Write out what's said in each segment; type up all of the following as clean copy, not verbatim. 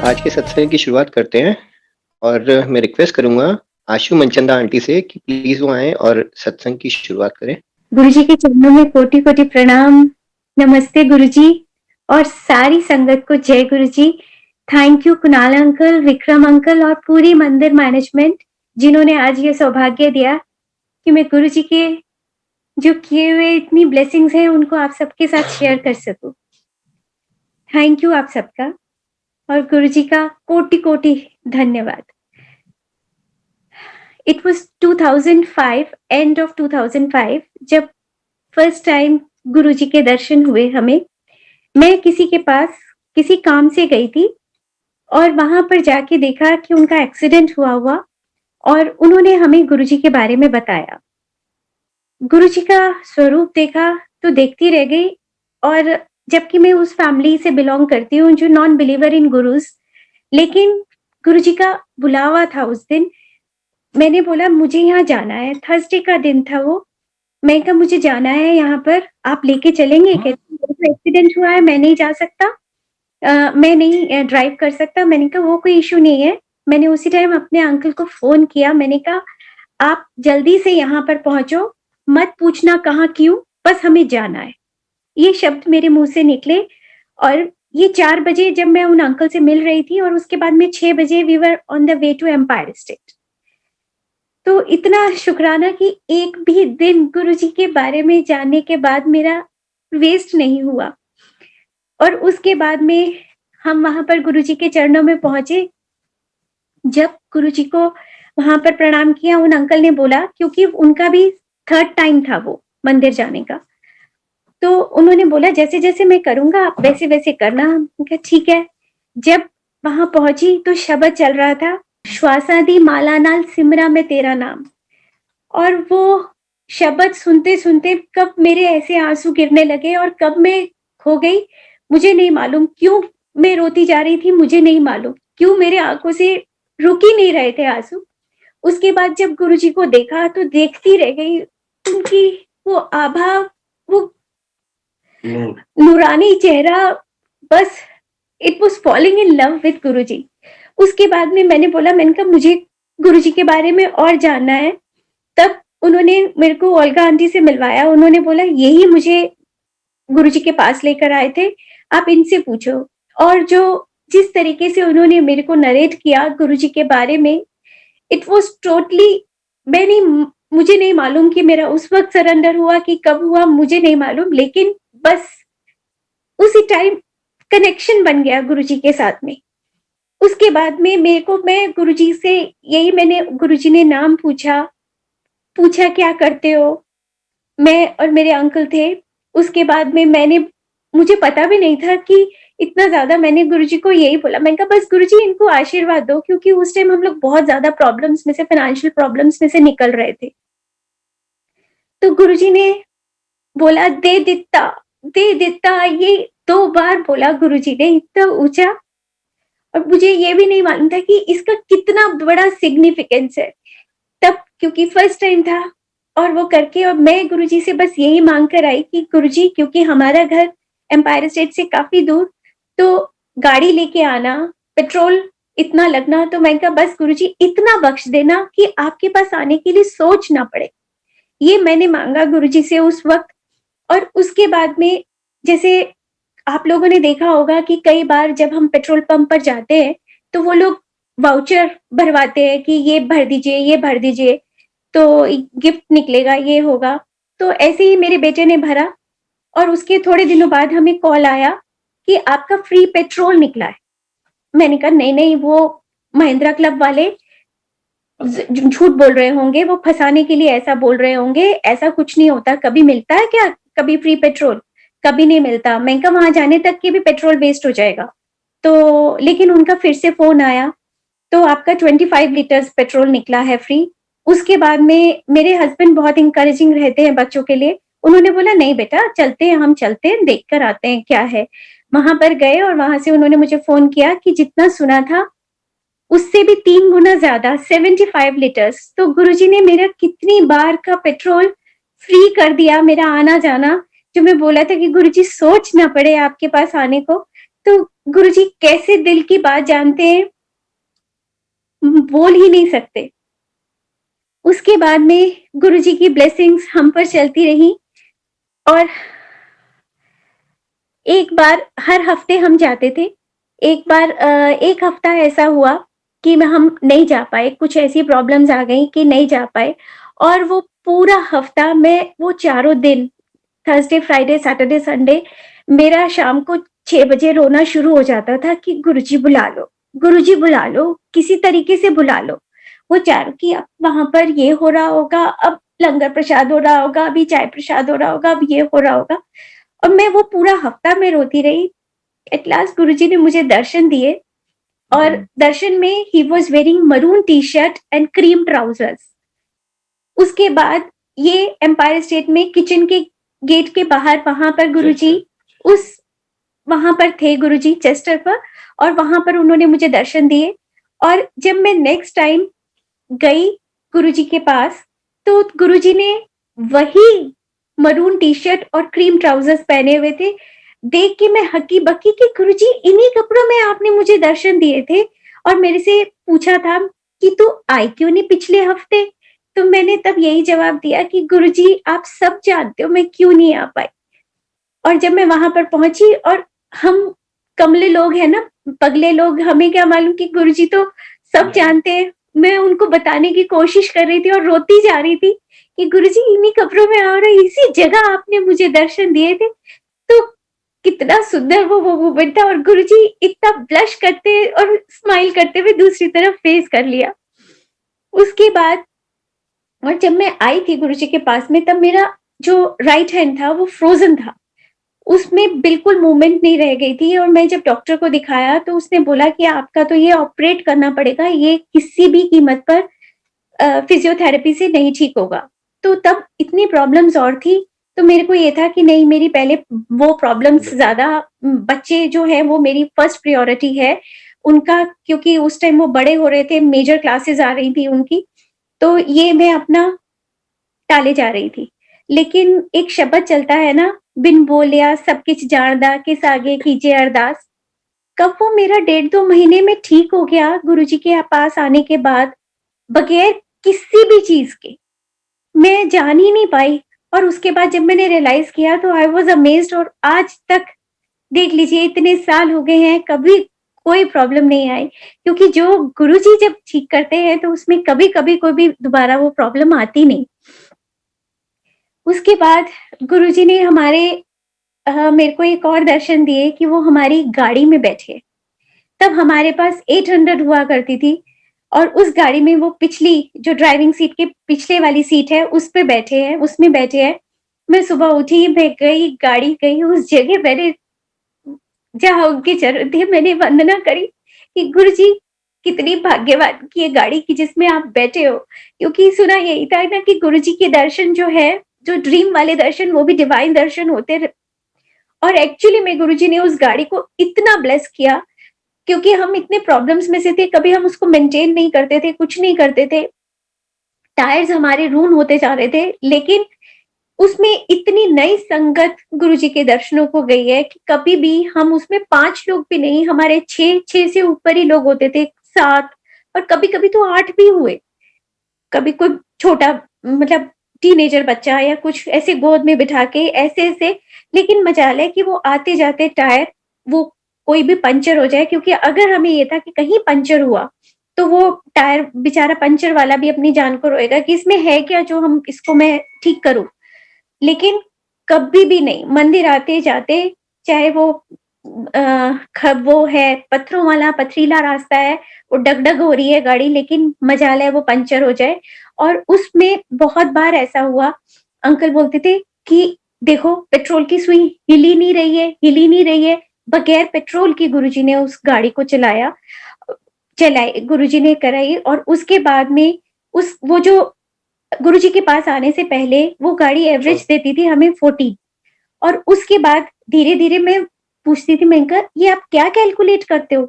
आज के सत्संग की शुरुआत करते हैं और मैं रिक्वेस्ट करूँगा आशु मनचंदा आंटी से कि प्लीज़ वो आएँ और सत्संग की शुरुआत करें। गुरुजी के चरणों में कोटि-कोटि प्रणाम। नमस्ते गुरुजी और सारी संगत को जय Guruji. Thank you Kunal uncle, Vikram uncle और पूरी मंदिर मैनेजमेंट जिन्होंने आज ये सौभाग्य दिया कि मैं गुरुजी के जो किए हुए इतनी ब्लेसिंग्स हैं उनको आप सबके साथ शेयर कर सकूँ। थैंक यू आप सबका और गुरुजी का कोटि-कोटि धन्यवाद। It was 2005, एंड ऑफ 2005 जब फर्स्ट टाइम गुरुजी के दर्शन हुए हमें। मैं किसी के पास किसी काम से गई थी और वहां पर जाके देखा कि उनका एक्सीडेंट हुआ और उन्होंने हमें गुरुजी के बारे में बताया। गुरुजी का स्वरूप देखा तो देखती रह गई। और जबकि मैं उस फैमिली से बिलोंग करती हूँ जो नॉन बिलीवर इन गुरुज, लेकिन गुरुजी का बुलावा था उस दिन। मैंने बोला मुझे यहाँ जाना है, थर्सडे का दिन था वो। मैं कहा मुझे जाना है यहाँ पर, आप लेके चलेंगे? कहती मेरे को एक्सीडेंट हुआ है, मैं नहीं जा सकता, मैं नहीं ड्राइव कर सकता। मैंने कहा वो कोई इशू नहीं है। मैंने उसी टाइम अपने अंकल को फोन किया, मैंने कहा आप जल्दी से यहाँ पर पहुंचो, मत पूछना कहाँ क्यों, बस हमें जाना है। ये शब्द मेरे मुंह से निकले और ये 4 बजे जब मैं उन अंकल से मिल रही थी और उसके बाद में 6 बजे we were on the way to Empire State. तो इतना शुक्राना कि एक भी दिन गुरुजी के बारे में जानने के बाद मेरा वेस्ट नहीं हुआ। और उसके बाद में हम वहां पर गुरुजी के चरणों में पहुंचे। जब गुरुजी को वहां पर प्रणाम किया, उन अंकल ने बोला, क्योंकि उनका भी थर्ड टाइम था वो मंदिर जाने का, तो उन्होंने बोला जैसे जैसे मैं करूंगा आप वैसे वैसे करना। हमने कहा ठीक है। जब वहां पहुंची तो शब्द चल रहा था, श्वासा दी माला नाल सिमरा में तेरा नाम। और वो शब्द सुनते सुनते कब मेरे ऐसे आंसू गिरने लगे और कब मैं खो गई मुझे नहीं मालूम। क्यों मैं रोती जा रही थी मुझे नहीं मालूम, क्यों मेरे आंखों से रुक ही नहीं रहे थे आंसू। उसके बाद जब गुरुजी को देखा तो देखती रह गई। उनकी वो आभा, वो नूरानी चेहरा, बस it was falling in love with Guruji. उसके बाद में मैंने बोला, मैंने कहा मुझे गुरुजी के बारे में और जानना है। तब उन्होंने मेरे को ओल्गा आंटी से मिलवाया। उन्होंने बोला यही मुझे गुरुजी के पास लेकर आए थे, आप इनसे पूछो। और जो जिस तरीके से उन्होंने मेरे को नरेट किया गुरुजी के बारे में, इट वाज टोटली, मैं नहीं, मुझे नहीं मालूम कि मेरा उस वक्त सरेंडर हुआ कि कब हुआ, मुझे नहीं मालूम, लेकिन बस उसी टाइम कनेक्शन बन गया गुरुजी के साथ में। उसके बाद में मेरे को, मैं गुरुजी से यही, मैंने गुरुजी ने नाम पूछा, पूछा क्या करते हो, मैं और मेरे अंकल थे। उसके बाद में मुझे पता भी नहीं था कि इतना ज्यादा, मैंने गुरुजी को यही बोला, मैंने कहा बस गुरुजी इनको आशीर्वाद दो, क्योंकि उस टाइम हम लोग बहुत ज्यादा प्रॉब्लम्स में से, फाइनेंशियल प्रॉब्लम्स में से निकल रहे थे। तो गुरुजी ने बोला दे दित्ता, ये 2 बार बोला गुरुजी ने, इतना ऊंचा। और मुझे ये भी नहीं मालूम था कि इसका कितना बड़ा सिग्निफिकेंस है तब, क्योंकि फर्स्ट टाइम था। और वो करके, और मैं गुरुजी से बस यही मांग कर आई कि गुरुजी, क्योंकि हमारा घर एम्पायर स्टेट से काफी दूर, तो गाड़ी लेके आना, पेट्रोल इतना लगना, तो मैं कहा बस गुरुजी इतना बख्श देना कि आपके पास आने के लिए सोच ना पड़े। ये मैंने मांगा गुरुजी से उस वक्त। और उसके बाद में, जैसे आप लोगों ने देखा होगा कि कई बार जब हम पेट्रोल पंप पर जाते हैं तो वो लोग वाउचर भरवाते हैं कि ये भर दीजिए, ये भर दीजिए, तो गिफ्ट निकलेगा, ये होगा। तो ऐसे ही मेरे बेटे ने भरा और उसके थोड़े दिनों बाद हमें कॉल आया कि आपका फ्री पेट्रोल निकला है। मैंने कहा नहीं नहीं, वो महिंद्रा क्लब वाले झूठ बोल रहे होंगे, वो फंसाने के लिए ऐसा बोल रहे होंगे, ऐसा कुछ नहीं होता। कभी मिलता है क्या कभी फ्री पेट्रोल? कभी नहीं मिलता। मैं कहा वहां जाने तक के भी पेट्रोल वेस्ट हो जाएगा। तो लेकिन उनका फिर से फोन आया, तो आपका 25 लीटर्स पेट्रोल निकला है फ्री। उसके बाद में मेरे हस्बैंड बहुत इंकरेजिंग रहते हैं बच्चों के लिए। उन्होंने बोला नहीं बेटा चलते हैं, हम चलते हैं, देख कर आते हैं क्या है। वहां पर गए और वहां से उन्होंने मुझे फोन किया कि जितना सुना था उससे भी 3 गुना ज्यादा, 75 लीटर्स। तो गुरुजी ने मेरा कितनी बार का पेट्रोल फ्री कर दिया, मेरा आना जाना। जो मैं बोला था कि गुरुजी सोच ना पड़े आपके पास आने को, तो गुरुजी कैसे दिल की बात जानते हैं, बोल ही नहीं सकते। उसके बाद में गुरुजी की ब्लेसिंग्स हम पर चलती रही और एक बार हर हफ्ते हम जाते थे। एक बार 1 हफ्ता ऐसा हुआ कि हम नहीं जा पाए, कुछ ऐसी प्रॉब्लम्स आ गई कि नहीं जा पाए और वो पूरा हफ्ता मैं वो चारों दिन थर्सडे, फ्राइडे, सैटरडे, संडे मेरा शाम को 6 बजे रोना शुरू हो जाता था कि गुरुजी बुला लो, गुरुजी बुला लो, किसी तरीके से बुला लो। वो चारों कि अब वहाँ पर ये हो रहा होगा, अब लंगर प्रसाद हो रहा होगा, अभी चाय प्रसाद हो रहा होगा, अब ये हो रहा होगा और मैं वो पूरा हफ्ता मैं रोती रही। एट लास्ट गुरुजी ने मुझे दर्शन दिए और दर्शन में ही was wearing maroon T-shirt and cream trousers. उसके बाद ये एम्पायर स्टेट में किचन के गेट के बाहर वहां पर गुरुजी उस वहां पर थे गुरुजी चेस्टर पर और वहां पर उन्होंने मुझे दर्शन दिए और जब मैं नेक्स्ट टाइम गई गुरुजी के पास तो गुरुजी ने वही मरून टी-शर्ट और क्रीम ट्राउजर्स पहने हुए थे। देख के मैं हक्की बक्की कि गुरुजी इन्हीं कपड़ों में आपने मुझे दर्शन दिए थे और मेरे से पूछा था कि तू आई क्यों नहीं पिछले हफ्ते? तो मैंने तब यही जवाब दिया कि गुरुजी आप सब जानते हो मैं क्यों नहीं आ पाई। और जब मैं वहां पर पहुंची और हम कमले लोग हैं ना, पगले लोग, हमें क्या मालूम कि गुरुजी तो सब जानते हैं। मैं उनको बताने की कोशिश कर रही थी और रोती जा रही थी कि गुरुजी इन्हीं कपड़ों में आ रहे, इसी जगह आपने मुझे दर्शन दिए थे। तो कितना सुंदर वो मोमेंट था और गुरुजी इतना ब्लश करते और स्माइल करते हुए दूसरी तरफ फेस कर लिया। उसके बाद और जब मैं आई थी गुरुजी के पास में तब मेरा जो राइट हैंड था वो फ्रोजन था। उसमें बिल्कुल मूवमेंट नहीं रह गई थी और मैं जब डॉक्टर को दिखाया तो उसने बोला कि आपका तो ये ऑपरेट करना पड़ेगा, ये किसी भी कीमत पर फिजियोथेरेपी से नहीं ठीक होगा। तो तब इतनी प्रॉब्लम्स और थी, तो मेरे को ये था कि नहीं मेरी पहले वो प्रॉब्लम्स ज़्यादा बच्चे जो हैं वो मेरी फर्स्ट प्रायोरिटी है। उनका क्योंकि उस टाइम वो बड़े हो रहे थे, मेजर क्लासेस आ रही थी उनकी, तो ये मैं अपना टाले जा रही थी। लेकिन एक शब्द चलता है ना, बिन बोलिया सब किछ जानदा किस आगे कीजिए अरदास। कब वो मेरा 1.5-2 महीने में ठीक हो गया गुरुजी के पास आने के बाद, बगैर किसी भी चीज़ के। मैं जान ही नहीं पाई और उसके बाद जब मैंने रियलाइज़ किया तो आई वाज़ अमेज़्ड और आज तक देख लीजिए इतने साल हो गए हैं, कभी कोई प्रॉब्लम नहीं आई। क्योंकि जो गुरुजी जब ठीक करते हैं तो उसमें कभी-कभी कोई भी दोबारा वो प्रॉब्लम आती नहीं। उसके बाद गुरुजी ने मेरे को एक और दर्शन दिए कि वो हमारी गाड़ी में बैठे। तब हमारे पास 800 हुआ करती थी और उस गाड़ी में वो पिछली जो ड्राइविंग सीट के पिछले वाली सीट है उस पे बैठे हैं, उसमें बैठे हैं। मैं सुबह उठी, मैं गई, गाड़ी गई, उस जगह मैंने जहाँ उनकी ज़रूरत थी मैंने वंदना करी कि गुरुजी कितनी भाग्यवान की ये गाड़ी कि जिसमें आप बैठे हो। क्योंकि सुना यही था ना कि गुरुजी के दर्शन जो है, जो ड्रीम वाले दर्शन वो भी डिवाइन दर्शन होते र और एक्चुअली में गुरुजी ने उस गाड़ी को इतना ब्लेस किया क्योंकि हम इतने प्रॉब्लम्स में से थे, कभी हम उसको मेंटेन नहीं करते थे, कुछ नहीं करते थे। टायर्स हमारे रून होते जा रहे थे, लेकिन उसमें इतनी नई संगत गुरुजी के दर्शनों को गई है कि कभी भी हम उसमें 5 लोग भी नहीं, हमारे 6 से ऊपर ही लोग होते थे, 7 और कभी-कभी तो 8 भी हुए। कभी कोई छोटा मतलब टीनेजर बच्चा या कुछ ऐसे गोद में बिठा के ऐसे-ऐसे, लेकिन मजाल है कि वो आते-जाते टायर वो कोई भी पंचर हो जाए, क्योंकि अगर हमें ये था कि कहीं पंचर हुआ, तो वो टायर बेचारा पंचर वाला भी अपनी जान को रोएगा कि इसमें है क्या जो हम इसको मैं ठीक करूँ। लेकिन कभी भी नहीं, मंदिर आते-जाते चाहे वो वो है पत्थरों वाला पथरीला रास्ता है, वो डग-डग हो रही है गाड़ी लेकिन मजाल है वो पंचर हो जाए। और उसमें बहुत बार ऐसा हुआ, अंकल बोलते थे कि देखो पेट्रोल की सुई हिल ही नहीं रही है, हिल ही नहीं रही है। बगैर पेट्रोल की गुरुजी ने उस गाड़ी को चलाई गुरुजी ने कराई और उसके बाद में उस वो जो गुरुजी के पास आने से पहले वो गाड़ी एवरेज देती थी हमें 14 और उसके बाद धीरे-धीरे मैं पूछती थी, मैं कहा ये आप क्या कैलकुलेट करते हो?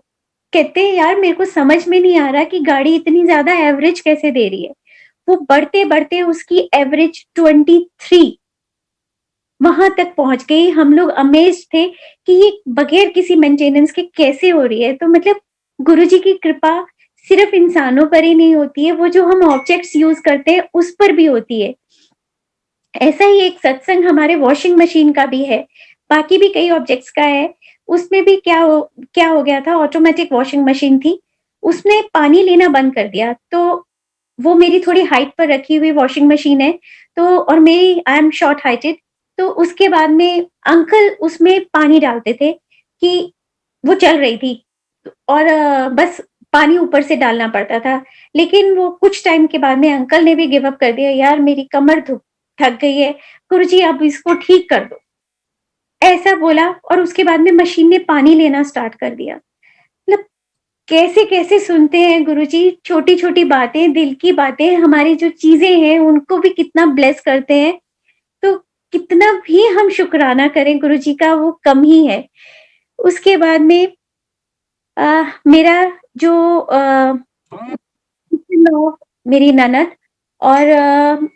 कहते हैं यार मेरे को समझ में नहीं आ रहा कि गाड़ी इतनी ज़्यादा एवरेज कैसे दे रही है। वो बढ़ते-बढ़ते उसकी एवरेज 23 वहां तक पहुंच गई। हम लोग अमेज्ड थे कि ये बगैर किसी मेंटेनेंस के कैसे हो रही है। तो मतलब गुरुजी की कृपा सिर्फ इंसानों पर ही नहीं होती है, वो जो हम ऑब्जेक्ट्स यूज करते हैं उस पर भी होती है। ऐसा ही एक सत्संग हमारे वॉशिंग मशीन का भी है, बाकी भी कई ऑब्जेक्ट्स का है। उसमें भी क्या हो गया था, ऑटोमेटिक वॉशिंग मशीन थी, उसने पानी लेना बंद कर दिया। तो वो मेरी थोड़ी हाइट पर रखी हुई वॉशिंग मशीन है, तो और मेरी आई एम शॉर्ट हाइटेड, तो उसके बाद में अंकल उसमें पानी डालते थे कि वो चल रही थी और बस पानी ऊपर से डालना पड़ता था। लेकिन वो कुछ टाइम के बाद में अंकल ने भी गिव अप कर दिया, यार मेरी कमर थक गई है, गुरुजी आप इसको ठीक कर दो। ऐसा बोला और उसके बाद में मशीन ने पानी लेना स्टार्ट कर दिया। मतलब कैसे-कैसे सुनते हैं गुरुजी, छोटी-छोटी बातें, दिल की बातें, हमारी जो चीज़ें हैं उनको भी कितना ब्लेस करते हैं। तो कितना भी हम शुकराना करें गुरुजी का वो कम ही है। उसके बाद में मेरा जो इन-लॉ, मेरी ननद और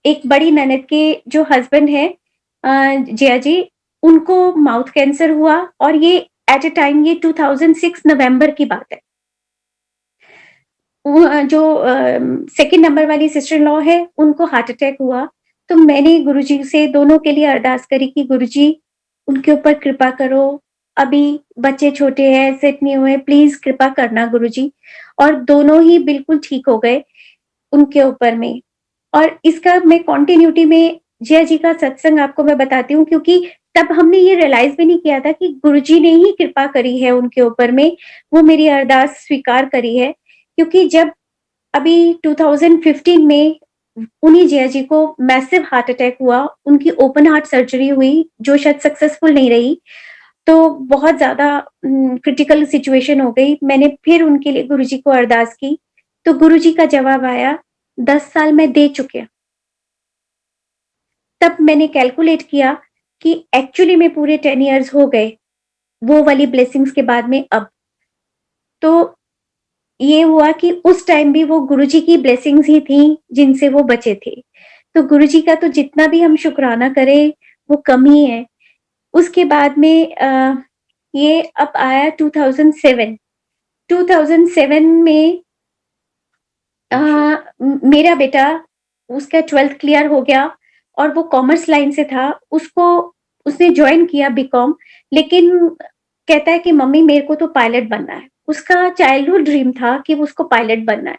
एक बड़ी ननद के जो हस्बैंड हैं जिया जी, उनको माउथ कैंसर हुआ और ये एट अ टाइम ये 2006 नवंबर की बात है। वो जो सेकंड नंबर वाली सिस्टर इन लॉ है, उनको हार्ट अटैक हुआ। तो मैंने गुरुजी से दोनों के लिए अरदास करी कि गुरुजी उनके ऊपर कृपा करो। अभी बच्चे छोटे हैं, सेट नहीं हुए, प्लीज़ कृपा करना गुरुजी। और दोनों ही बिल्कुल ठीक हो गए उनके ऊपर में। और इसका मैं कंटिन्यूटी में जय जी का सत्संग आपको मैं बताती हूँ, क्योंकि तब हमने ये रियलाइज़ भी नहीं किया था कि गुरुजी ने ही कृपा करी है उनके ऊपर में, वो मेरी अरदास स्वीकार करी है। क्योंकि जब अभी 2015 में उन्हीं जया जी को मैसिव हार्ट अटैक हुआ, उनकी ओपन हार्ट सर्जरी हुई, जो शायद सक्सेसफुल नहीं रही। तो बहुत ज़्यादा क्रिटिकल सिचुएशन हो गई। मैंने फिर उनके लिए गुरुजी को अरदास की, तो गुरुजी का जवाब आया, 10 साल मैं दे चुके। तब मैंने कैलकुलेट किया कि एक्चुअली में पूरे 10 इयर्स हो गए, वो वाली ब्लेसिंग्स के बाद में अब। तो ये हुआ कि उस टाइम भी वो गुरुजी की ब्लेसिंग्स ही थी, जिनसे वो बचे थे। तो गुरुजी का तो जितना भी हम शुकराना करें, वो कम ही है। उसके बाद में ये अब आया 2007। 2007 में मेरा बेटा, उसका 12th क्लियर हो गया और वो कॉमर्स लाइन से था। उसने जॉइन किया बीकॉम, लेकिन कहता है कि मम्मी मेरे को तो पायलट बनना है। उसका चाइल्डहुड ड्रीम था कि उसको पायलट बनना है।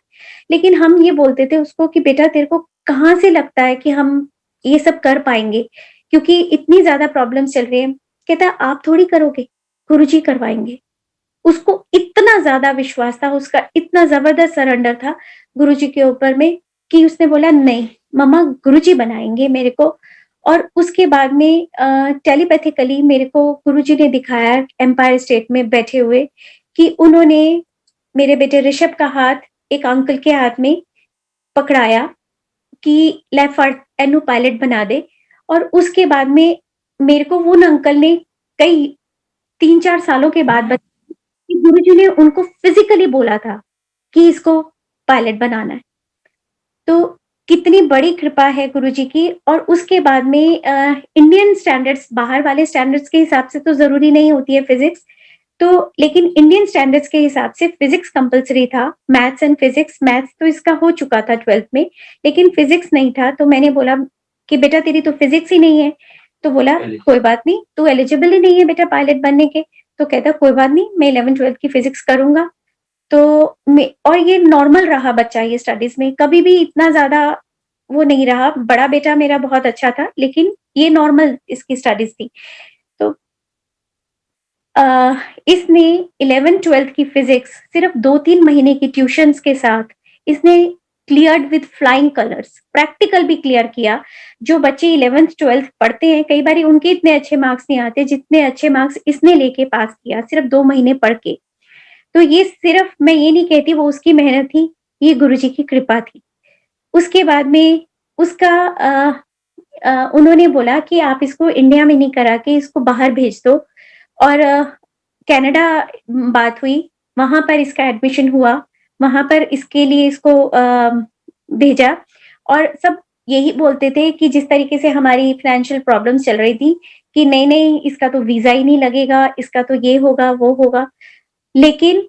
लेकिन हम ये बोलते थे उसको कि बेटा तेरे को कहाँ से लगता है कि हम ये सब कर पाएँगे? क्योंकि इतनी ज़्यादा प्रॉब्लम्स चल रही हैं। कहता है आप थोड़ी करोगे, गुरुजी करवाएँगे। उसको इतना ज़्यादा विश्वास था, उसका इतना ज़बरदस्त सरेंडर था गुरुजी के ऊपर में कि उसने बोला नहीं, मम्मा गुरुजी बनाएँगे मेरे को। और उसके बाद में टेलीपैथिकली मेरे को गुरुजी ने दिखाया एम्पायर स्टेट में बैठे हुए कि उन्होंने मेरे बेटे ऋषभ का हाथ एक अंकल के हाथ में पकड़ाया कि लेफ्ट हार्ट एनू पायलट बना दे। और उसके बाद में मेरे को वो अंकल ने कई 3-4 सालों के बाद कि गुरुजी ने उनको फिज़िकली बोला था कि इसको पायलट बनाना है। तो कितनी बड़ी कृपा है गुरुजी की। और उसके बाद में इंडियन स्टैंडर्ड्स, बाहर वाले स्टैंडर्ड्स के हिसाब से तो ज़रूरी नहीं होती है फिज़िक्स, तो लेकिन इंडियन स्टैंडर्ड्स के हिसाब से फिज़िक्स कंपल्सरी था, मैथ्स एंड फिज़िक्स। मैथ्स तो इसका हो चुका था 12th में, लेकिन फिज़िक्स नहीं था। तो मैंने बोला कि बेटा तेरी तो फिज़िक्स ही नहीं है। तो बोला कोई बात नहीं, तू एलिजिबल ही नहीं है बेटा पायलट बनने के। तो कहता कोई बात नहीं, मैं 11th-12th की फिज़िक्स करूँगा। तो मैं, और ये नॉर्मल रहा बच्चा, ये स्टडीज़ में कभी भी इतना ज़्यादा वो नहीं रहा। बड़ा बेटा मेरा बहुत अच्छा था, लेकिन ये नॉर्मल इसकी स्टडीज़ थी। तो इसने 11th-12th की फिज़िक्स सिर्फ़ 2-3 महीने की ट्यूशन्स के साथ इसने cleared with flying colours, practical भी क्लियर किया। जो बच्चे 11th-12th पढ़ते हैं, कई बारी उनके इतने अच्छे मार्क्स नहीं आते, जितने अच्छे मार्क्स इसने लेके पास किया सिर्फ़ 2 महीने पढ़ के। तो ये सिर्फ़, मैं ये नहीं कहती वो उसकी मेहनत थी, ये गुरुजी की कृपा थी। उसके बाद में उसका उन्होंने बोला कि आप इसको इंडिया में नहीं करा के इसको बाहर भेज दो। और कनाडा बात हुई, वहाँ पर इसका एडमिशन हुआ, वहाँ पर इसके लिए इसको भेजा। और सब यही बोलते थे कि जिस तरीके से हमारी फाइनेंशियल प्रॉब्लम्स चल रही थी कि नहीं-नहीं इसका तो वीज़ा ही नहीं लगेगा, इसका तो ये होगा, वो होगा। लेकिन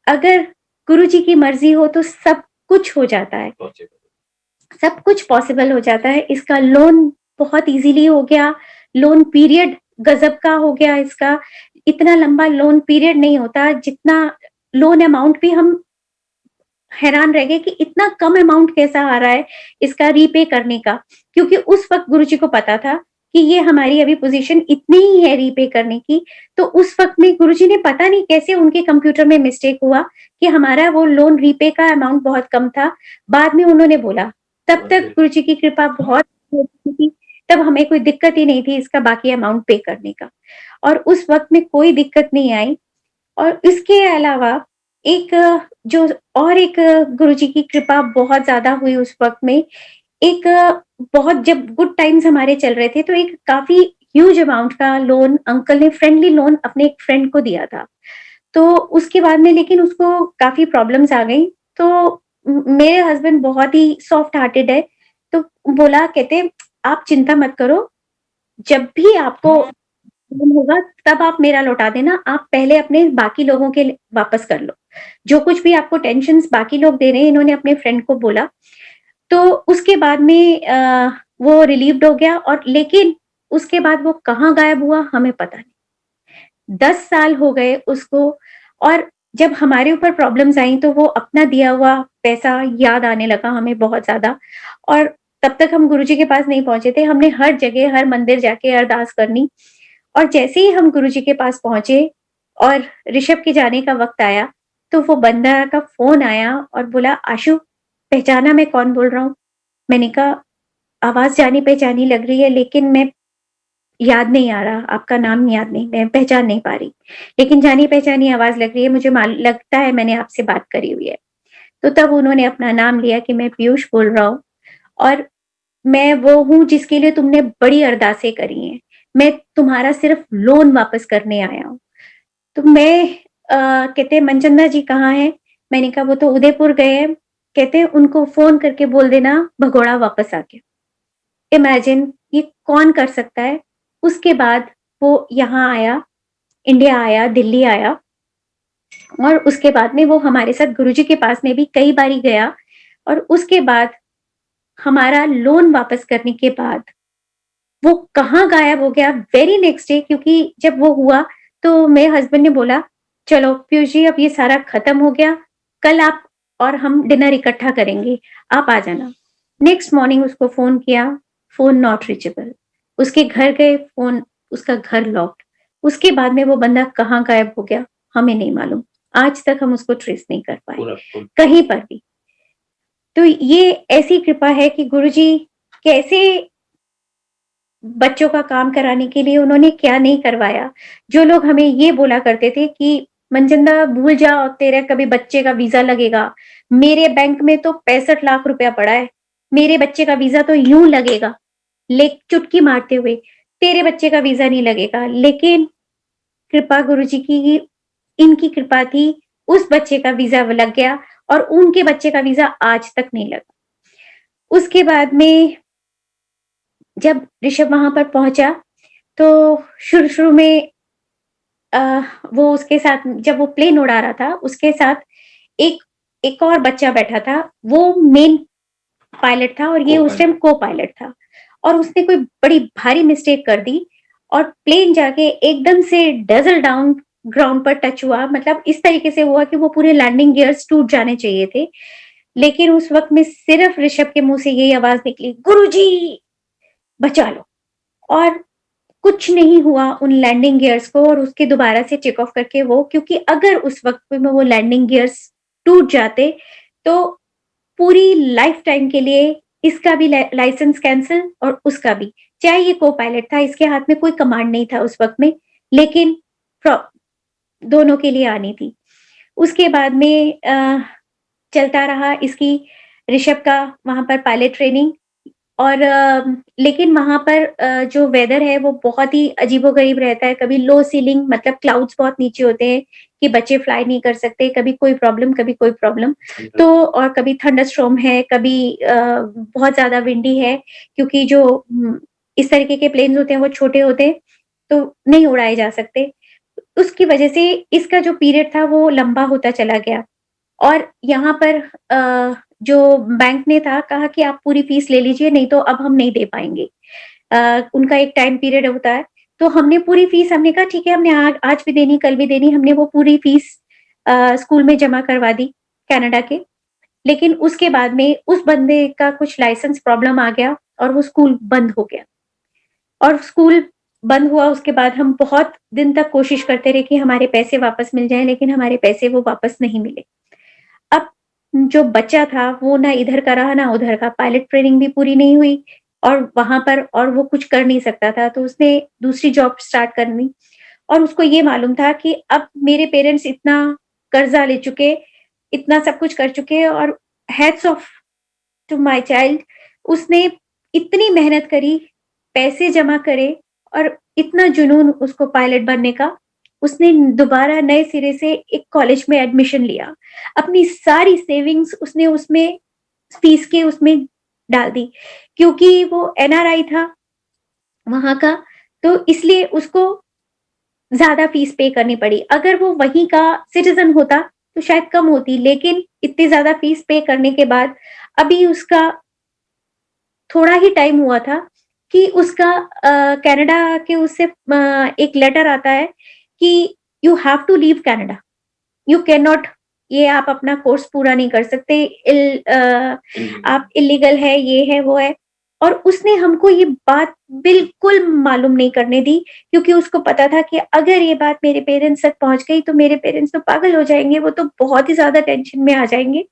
अगर गुरुजी की मर्ज़ी हो तो सब कुछ हो जाता है। सब कुछ पॉसिबल हो जाता है। इसका लोन बहुत ईज़िली हो गया, लोन पीरियड गज़ब का हो गया इसका। इतना लंबा लोन पीरियड नहीं होता, जितना लोन अमाउंट भी हम हैरान रह गए कि इतना कम अमाउंट कैसा आ रहा है इसका रीपे करने का। क्योंकि उस वक़्त गुरुजी को पता था कि ये हमारी अभी पोज़ीशन इतनी ही है रीपे करने की, तो उस वक़्त में गुरुजी ने पता नहीं कैसे उनके कंप्यूटर में मिस्टेक हुआ कि हमारा वो लोन रीपे का अमाउंट बहुत कम था। बाद में उन्होंने बोला, तब तक गुरुजी की कृपा बहुत हो चुकी थी, तब हमें कोई दिक्कत ही नहीं थी इसका बाकी अमाउंट पे करने का। और उस वक़्त में कोई दिक्कत नहीं आई। और इसके अलावा एक जो और एक गुरुजी की कृपा बहुत ज़्यादा हुई उस वक़्त में, एक बहुत जब गुड टाइम्स हमारे चल रहे थे, तो एक काफ़ी ह्यूज अमाउंट का लोन अंकल ने फ्रेंडली लोन अपने एक फ्रेंड को दिया था। तो उसके बाद में लेकिन उसको काफ़ी प्रॉब्लम्स आ गई, तो मेरे हस्बैंड बहुत ही सॉफ्ट हार्टेड है, तो बोला कहते, "आप चिंता मत करो, जब भी आपको होगा तब आप मेरा लौटा देना, आप पहले अपने बाकी लोगों के वापस कर लो। जो कुछ भी आपको टेंशन्स बाकी लोग दे रहे हैं", इन्होंने अपने फ्रेंड को बोला। तो उसके बाद में वो रिलीव्ड हो गया। और लेकिन उसके बाद वो कहाँ गायब हुआ हमें पता नहीं। 10 साल हो गए उसको। और जब हमारे ऊपर प्रॉब्लम्स आई तो वो अपना दिया हुआ पैसा याद आने लगा हमें बहुत ज़्यादा। और तब तक हम गुरुजी के पास नहीं पहुँचे थे। हमने हर जगह, हर मंदिर जाके अरदास करनी। और जैसे ही हम गुरुजी के पास पहुँचे और ऋषभ के जाने का वक़्त आया, तो वो बंदा का फ़ोन आया और बोला, "आशु, पहचाना मैं कौन बोल रहा हूँ?" मैंने कहा, "आवाज़ जानी-पहचानी लग रही है, लेकिन मैं याद नहीं आ रहा, आपका नाम याद नहीं, मैं पहचान नहीं पा रही। लेकिन जानी-पहचानी आवाज़ लग रही है, मुझे लगता है मैंने आपसे बात करी हुई है।" तो तब उन्होंने अपना नाम लिया कि मैं पीयूष बोल रहा हूँ और मैं वो हूँ जिसके लिए तुमने बड़ी अरदासें करी हैं। मैं तुम्हारा सिर्फ़ लोन वापस करने आया हूँ। तो कहते हैं, "मनचंदा जी कहाँ हैं?" मैंने कहा, "वो तो उदयपुर गए हैं।" कहते हैं, "उनको फ़ोन करके बोल देना भगोड़ा वापस आ गया।" इमेजिन ये कौन कर सकता है? उसके बाद वो यहाँ आया, इंडिया आया, दिल्ली आया। और उसके बाद में वो हमारे साथ गुरुजी के पास में भी कई बारी गया। और उसके बाद हमारा लोन वापस करने के बाद वो कहाँ गायब हो गया वेरी नेक्स्ट डे। क्योंकि जब वो हुआ तो मेरे हस्बैंड ने बोला, "चलो पीयूष जी, अब ये सारा खत्म हो गया, कल आप और हम डिनर इकट्ठा करेंगे, आप आ जाना।" नेक्स्ट मॉर्निंग उसको फ़ोन किया, फ़ोन नॉट रीचेबल। उसके घर गए, फ़ोन, उसका घर लॉक्ड। उसके बाद में वो बंदा कहाँ गायब हो गया, हमें नहीं मालूम। आज तक हम उसको ट्रेस नहीं कर पाए, कहीं पर भी। तो ये ऐसी कृपा है कि गुरुजी कैसे बच्चों का काम कराने के लिए उन्होंने क्या नहीं करवाया। जो लोग हमें ये बोला करते थे कि मनचंदा भूल जा, तेरे कभी बच्चे का वीज़ा लगेगा। मेरे बैंक में तो 65 लाख रुपया पड़ा है। मेरे बच्चे का वीज़ा तो यूँ लगेगा। चुटकी मारते हुए, तेरे बच्चे का वीज़ा नहीं लगेगा। लेकिन कृपा गुरुजी की, इनकी कृपा थी, उस बच्चे का वीज़ा लग गया और उनके बच्चे का वीज़ा आज तक नहीं लगा। उसके बाद में जब ऋषभ वहाँ पर पहुँचा, तो शुरू-शुरू में वो उसके साथ जब वो प्लेन उड़ा रहा था, उसके साथ एक एक और बच्चा बैठा था। वो मेन पायलट था और ये उस टाइम को-पायलट था। और उसने कोई बड़ी भारी मिस्टेक कर दी और प्लेन जाके एकदम से डज़ल डाउन ग्राउंड पर टच हुआ। मतलब इस तरीके से हुआ कि वो पूरे लैंडिंग गियर्स टूट जाने चाहिए थे। लेकिन उस वक़्त में सिर्फ़ ऋषभ के मुँह से यही आवाज़ निकली, "गुरुजी! बचा लो।" और कुछ नहीं हुआ उन लैंडिंग गियर्स को। और उसके दोबारा से टेक ऑफ करके वो, क्योंकि अगर उस वक़्त में वो लैंडिंग गियर्स टूट जाते, तो पूरी लाइफ टाइम के लिए इसका भी लाइसेंस कैंसल और उसका भी। चाहे ये को-पायलट था, इसके हाथ में कोई कमांड नहीं था उस वक़्त में, लेकिन प्रो दोनों के लिए आनी थी। उसके बाद में चलता रहा इसकी, ऋषभ का वहाँ पर पायलट ट्रेनिंग। और लेकिन वहाँ पर जो वेदर है वो बहुत ही अजीबो-गरीब रहता है। कभी लो सीलिंग, मतलब क्लाउड्स बहुत नीचे होते हैं कि बच्चे फ्लाई नहीं कर सकते, कभी कोई प्रॉब्लम, कभी कोई प्रॉब्लम। तो और कभी थंडरस्टॉर्म है, कभी बहुत ज़्यादा विंडी है, क्योंकि जो इस तरीके के प्लेन्स होते हैं वो छोटे होते हैं, तो नहीं उड़ाए जा सकते। उसकी वजह से इसका जो पीरियड था वो लंबा होता चला गया और यहाँ पर जो बैंक ने था कहा कि आप पूरी फीस ले लीजिए, नहीं तो अब हम नहीं दे पाएँगे। उनका एक टाइम पीरियड होता है, तो हमने पूरी फीस हमने कहा ठीक है, हमने आज भी देनी, कल भी देनी, हमने वो पूरी फीस स्कूल में जमा करवा दी कनाडा के। लेकिन उसके बाद में उस बंदे का कुछ लाइसेंस प्रॉब्लम आ गया और वो स्कूल बंद हो गया। और स्कूल बंद हुआ उसके बाद हम बहुत दिन तक कोशिश करते रहे कि हमारे पैसे वापस मिल जाएँ, लेकिन हमारे पैसे वो वापस नहीं मिले। अब जो बच्चा था वो ना इधर का रहा ना उधर का, पायलट ट्रेनिंग भी पूरी नहीं हुई और वहाँ पर और वो कुछ कर नहीं सकता था, तो उसने दूसरी जॉब स्टार्ट करनी और उसको ये मालूम था कि अब मेरे पेरेंट्स इतना कर्जा ले चुके, इतना सब कुछ कर चुके और hats off to my child, उसने इतनी मेहनत करी, पैसे जमा करे और इतना जुनून उसको पायलट बनने का, उसने दोबारा नए सिरे से एक कॉलेज में एडमिशन लिया। अपनी सारी सेविंग्स उसने उसमें फीस के उसमें डाल दी, क्योंकि वो एनआरआई था वहाँ का, तो इसलिए उसको ज़्यादा फीस पे करनी पड़ी। अगर वो वहीं का सिटीज़न होता, तो शायद कम होती, लेकिन इतनी ज़्यादा फीस पे करने के बाद अभी उसका थोड़ा ही टाइम हुआ था कि उसका कनाडा के उससे एक लेटर आता है कि you have to leave Canada, you can not, ये आप अपना कोर्स पूरा नहीं कर सकते, आप इलीगल है, ये है, वो है। और उसने हमको ये बात बिल्कुल मालूम नहीं करने दी, क्योंकि उसको पता था कि अगर ये बात मेरे पेरेंट्स तक पहुँच गई तो मेरे पेरेंट्स तो पागल हो जाएँगे, वो तो बहुत ही ज़्यादा टेंशन में आ जाएँगे।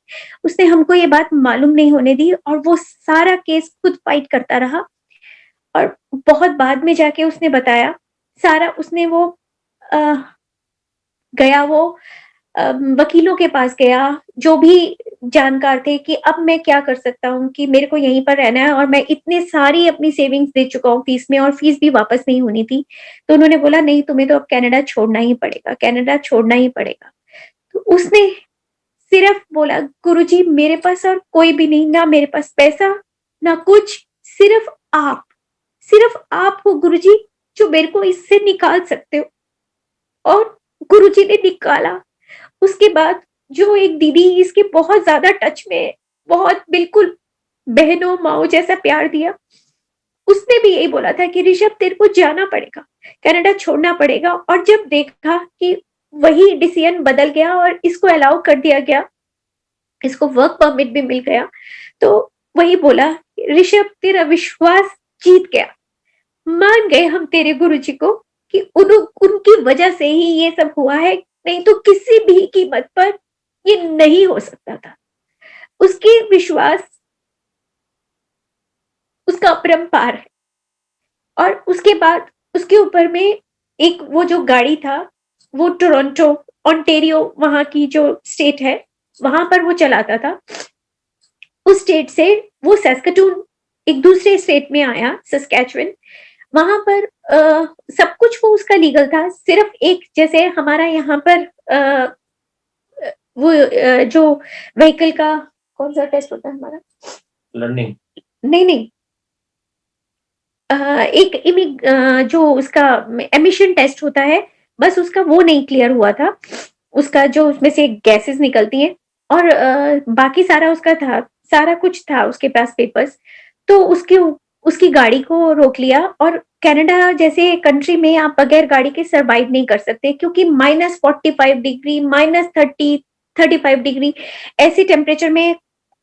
उसने हमको ये बात मालूम नहीं होने दी और वो सारा केस खुद फाइट करता रहा और बहुत बाद में जाके उसने बताया, सारा उसने वो अ, गया वो वकीलों के पास गया, जो भी जानकार थे कि अब मैं क्या कर सकता हूँ कि मेरे को यहीं पर रहना है और मैं इतने सारी अपनी सेविंग्स दे चुका हूँ फीस में और फीस भी वापस नहीं होनी थी। तो उन्होंने बोला नहीं, तुम्हें तो अब कनाडा छोड़ना ही पड़ेगा, कनाडा छोड़ना ही पड़ेगा। तो उसने सिर्फ बोला गुरुजी मेरे पास और कोई भी नहीं, ना मेरे पास पैसा, ना कुछ, सिर्फ आप हो गुरुजी जो मेरे को इससे निकाल सकते हो। और गुरुजी ने निकाला। उसके बाद जो एक दीदी इसके बहुत ज़्यादा टच में है, बहुत बिल्कुल बहनों, माँओं जैसा प्यार दिया, उसने भी यही बोला था कि ऋषभ तेरे को जाना पड़ेगा, कनाडा छोड़ना पड़ेगा। और जब देखा कि वही डिसीजन बदल गया और इसको अलाउ कर दिया गया, इसको वर्क परमिट भी मिल गया, तो वही बोला ऋषभ तेरा विश्वास जीत गया, मान गए हम तेरे गुरुजी को कि उनकी वजह से ही ये सब हुआ है, नहीं तो किसी भी कीमत पर ये नहीं हो सकता था। उसकी विश्वास उसका अपरंपार है। और उसके बाद उसके ऊपर में एक वो जो गाड़ी था, वो टोरंटो, ओंटारियो वहाँ की जो स्टेट है, वहाँ पर वो चलाता था। उस स्टेट से वो सैस्काटून एक दूसरे स्टेट में आया, सस्कैचुअन। वहाँ पर सब कुछ वो उसका लीगल था, सिर्फ एक जैसे हमारा यहाँ पर वो जो व्हीकल का कौन-सा टेस्ट होता है हमारा? लर्निंग। नहीं। जो उसका एमिशन टेस्ट होता है, बस उसका वो नहीं क्लियर हुआ था। उसका जो उसमें से गैसेस निकलती हैं और बाकी सारा उसका था, सारा कुछ था उसके पास पेपर्स। तो उसकी गाड़ी को रोक लिया और कनाडा जैसे कंट्री में आप बगैर गाड़ी के सर्वाइव नहीं कर सकते, क्योंकि -45 डिग्री, -30, 35 डिग्री ऐसे टेम्परेचर में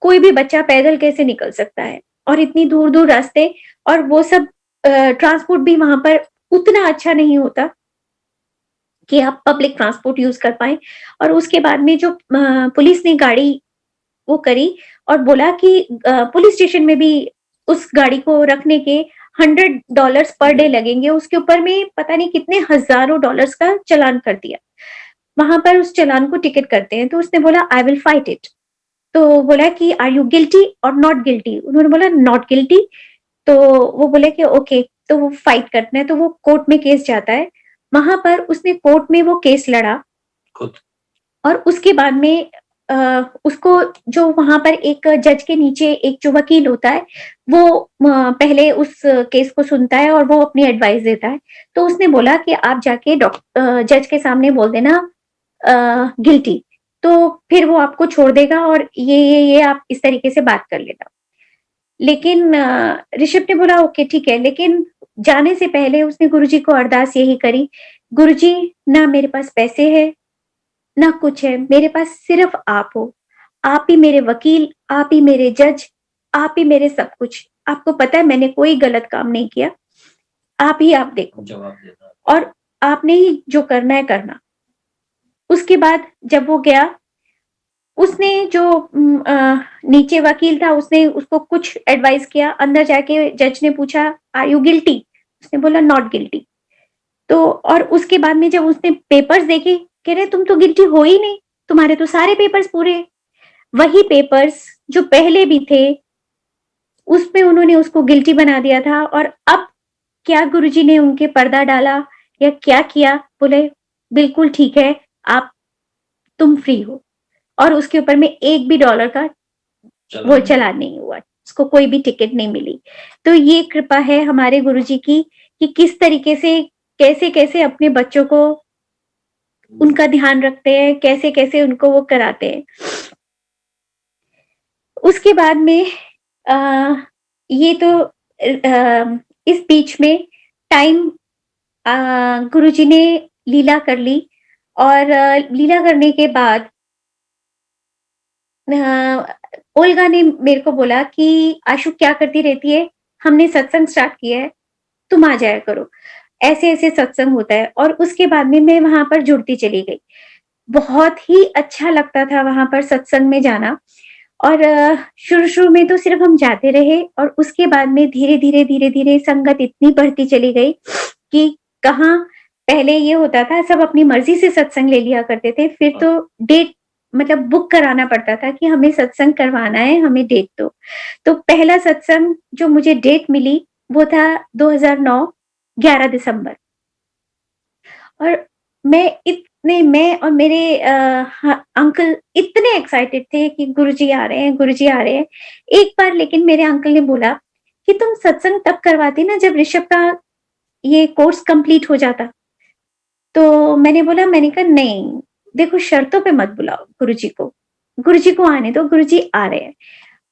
कोई भी बच्चा पैदल कैसे निकल सकता है? और इतनी दूर-दूर रास्ते और वो सब ट्रांसपोर्ट भी वहाँ पर उतना अच्छा नहीं होता कि आप पब्लिक ट्रांसपोर्ट यूज़ कर पाएँ। और उसके बाद में जो पुलिस ने गाड़ी वो करी और बोला कि पुलिस स्टेशन में भी उस गाड़ी को रखने के $100 पर डे लगेंगे। उसके ऊपर में पता नहीं कितने हज़ारों डॉलर्स का चालान कर दिया। वहाँ पर उस चालान को टिकट करते हैं, तो उसने बोला आई विल फाइट इट। तो बोला कि आर यू गिल्टी और नॉट गिल्टी? उन्होंने बोला नॉट गिल्टी। तो वो बोले कि ओके, तो वो फाइट करते हैं, तो वो कोर्ट में केस जाता है। वहाँ पर उसने कोर्ट में वो केस लड़ा खुद। और उसके बाद में उसको जो वहाँ पर एक जज के नीचे एक जो वकील होता है, वो पहले उस केस को सुनता है और वो अपनी एडवाइस देता है। तो उसने बोला कि आप जाके जज के सामने बोल देना गिल्टी, तो फिर वो आपको छोड़ देगा और ये आप इस तरीके से बात कर लेना। लेकिन ऋषभ ने बोला ओके ठीक है, लेकिन जाने से पहले उसने गुरुजी को अरदास यही करी, गुरुजी ना मेरे पास पैसे हैं, ना कुछ है, मेरे पास सिर्फ आप हो। आप ही मेरे वकील, आप ही मेरे जज, आप ही मेरे सब कुछ। आपको पता है मैंने कोई गलत काम नहीं किया। आप देखो जवाब देना। और आपने ही जो करना है करना। उसके बाद जब वो गया, उसने जो नीचे वकील था उसने उसको कुछ एडवाइस किया। अंदर जाके जज ने पूछा आर यू गिल्टी? उसने बोला नॉट गिल्टी। तो और उसके बाद में जब उसने पेपर्स देखे, कह रहे तुम तो गिल्टी हो ही नहीं, तुम्हारे तो सारे पेपर्स पूरे हैं। वही पेपर्स जो पहले भी थे, उसमें उन्होंने उसको गिल्टी बना दिया था। और अब क्या गुरुजी ने उनके पर्दा डाला या क्या किया, बोले बिल्कुल ठीक है, तुम फ्री हो। और उसके ऊपर में एक भी डॉलर का वो चलान नहीं हुआ, उसको कोई भी टिकट नहीं मिली। तो ये कृपा है हमारे गुरुजी की कि किस तरीके से कैसे-कैसे अपने बच्चों को उनका ध्यान रखते हैं, कैसे-कैसे उनको वो कराते हैं। उसके बाद में ये तो इस बीच में टाइम गुरुजी ने लीला कर ली और लीला करने के बाद ओल्गा ने मेरे को बोला कि आशु क्या करती रहती है? हमने सत्संग स्टार्ट किया है, तुम आ जाया करो। ऐसे-ऐसे सत्संग होता है। और उसके बाद में मैं वहाँ पर जुड़ती चली गई। बहुत ही अच्छा लगता था वहाँ पर सत्संग में जाना। और शुरू-शुरू में तो सिर्फ हम जाते रहे और उसके बाद में धीरे-धीरे, धीरे-धीरे संगत इतनी बढ़ती चली गई कि कहाँ पहले ये होता था सब अपनी मर्ज़ी से सत्संग ले लिया करते थे। फिर तो डेट मतलब बुक कराना पड़ता था कि हमें सत्संग करवाना है, हमें डेट दो। तो पहला सत्संग जो मुझे डेट मिली वो था 2009 11 दिसंबर। और मैं और मेरे अंकल इतने एक्साइटेड थे कि गुरुजी आ रहे हैं, गुरुजी आ रहे हैं। एक बार लेकिन मेरे अंकल ने बोला कि तुम सत्संग तब करवाती ना जब ऋषभ का ये कोर्स कंप्लीट हो जाता। तो मैंने कहा नहीं, देखो शर्तों पे मत बुलाओ गुरुजी को आने दो, गुरुजी आ रहे हैं।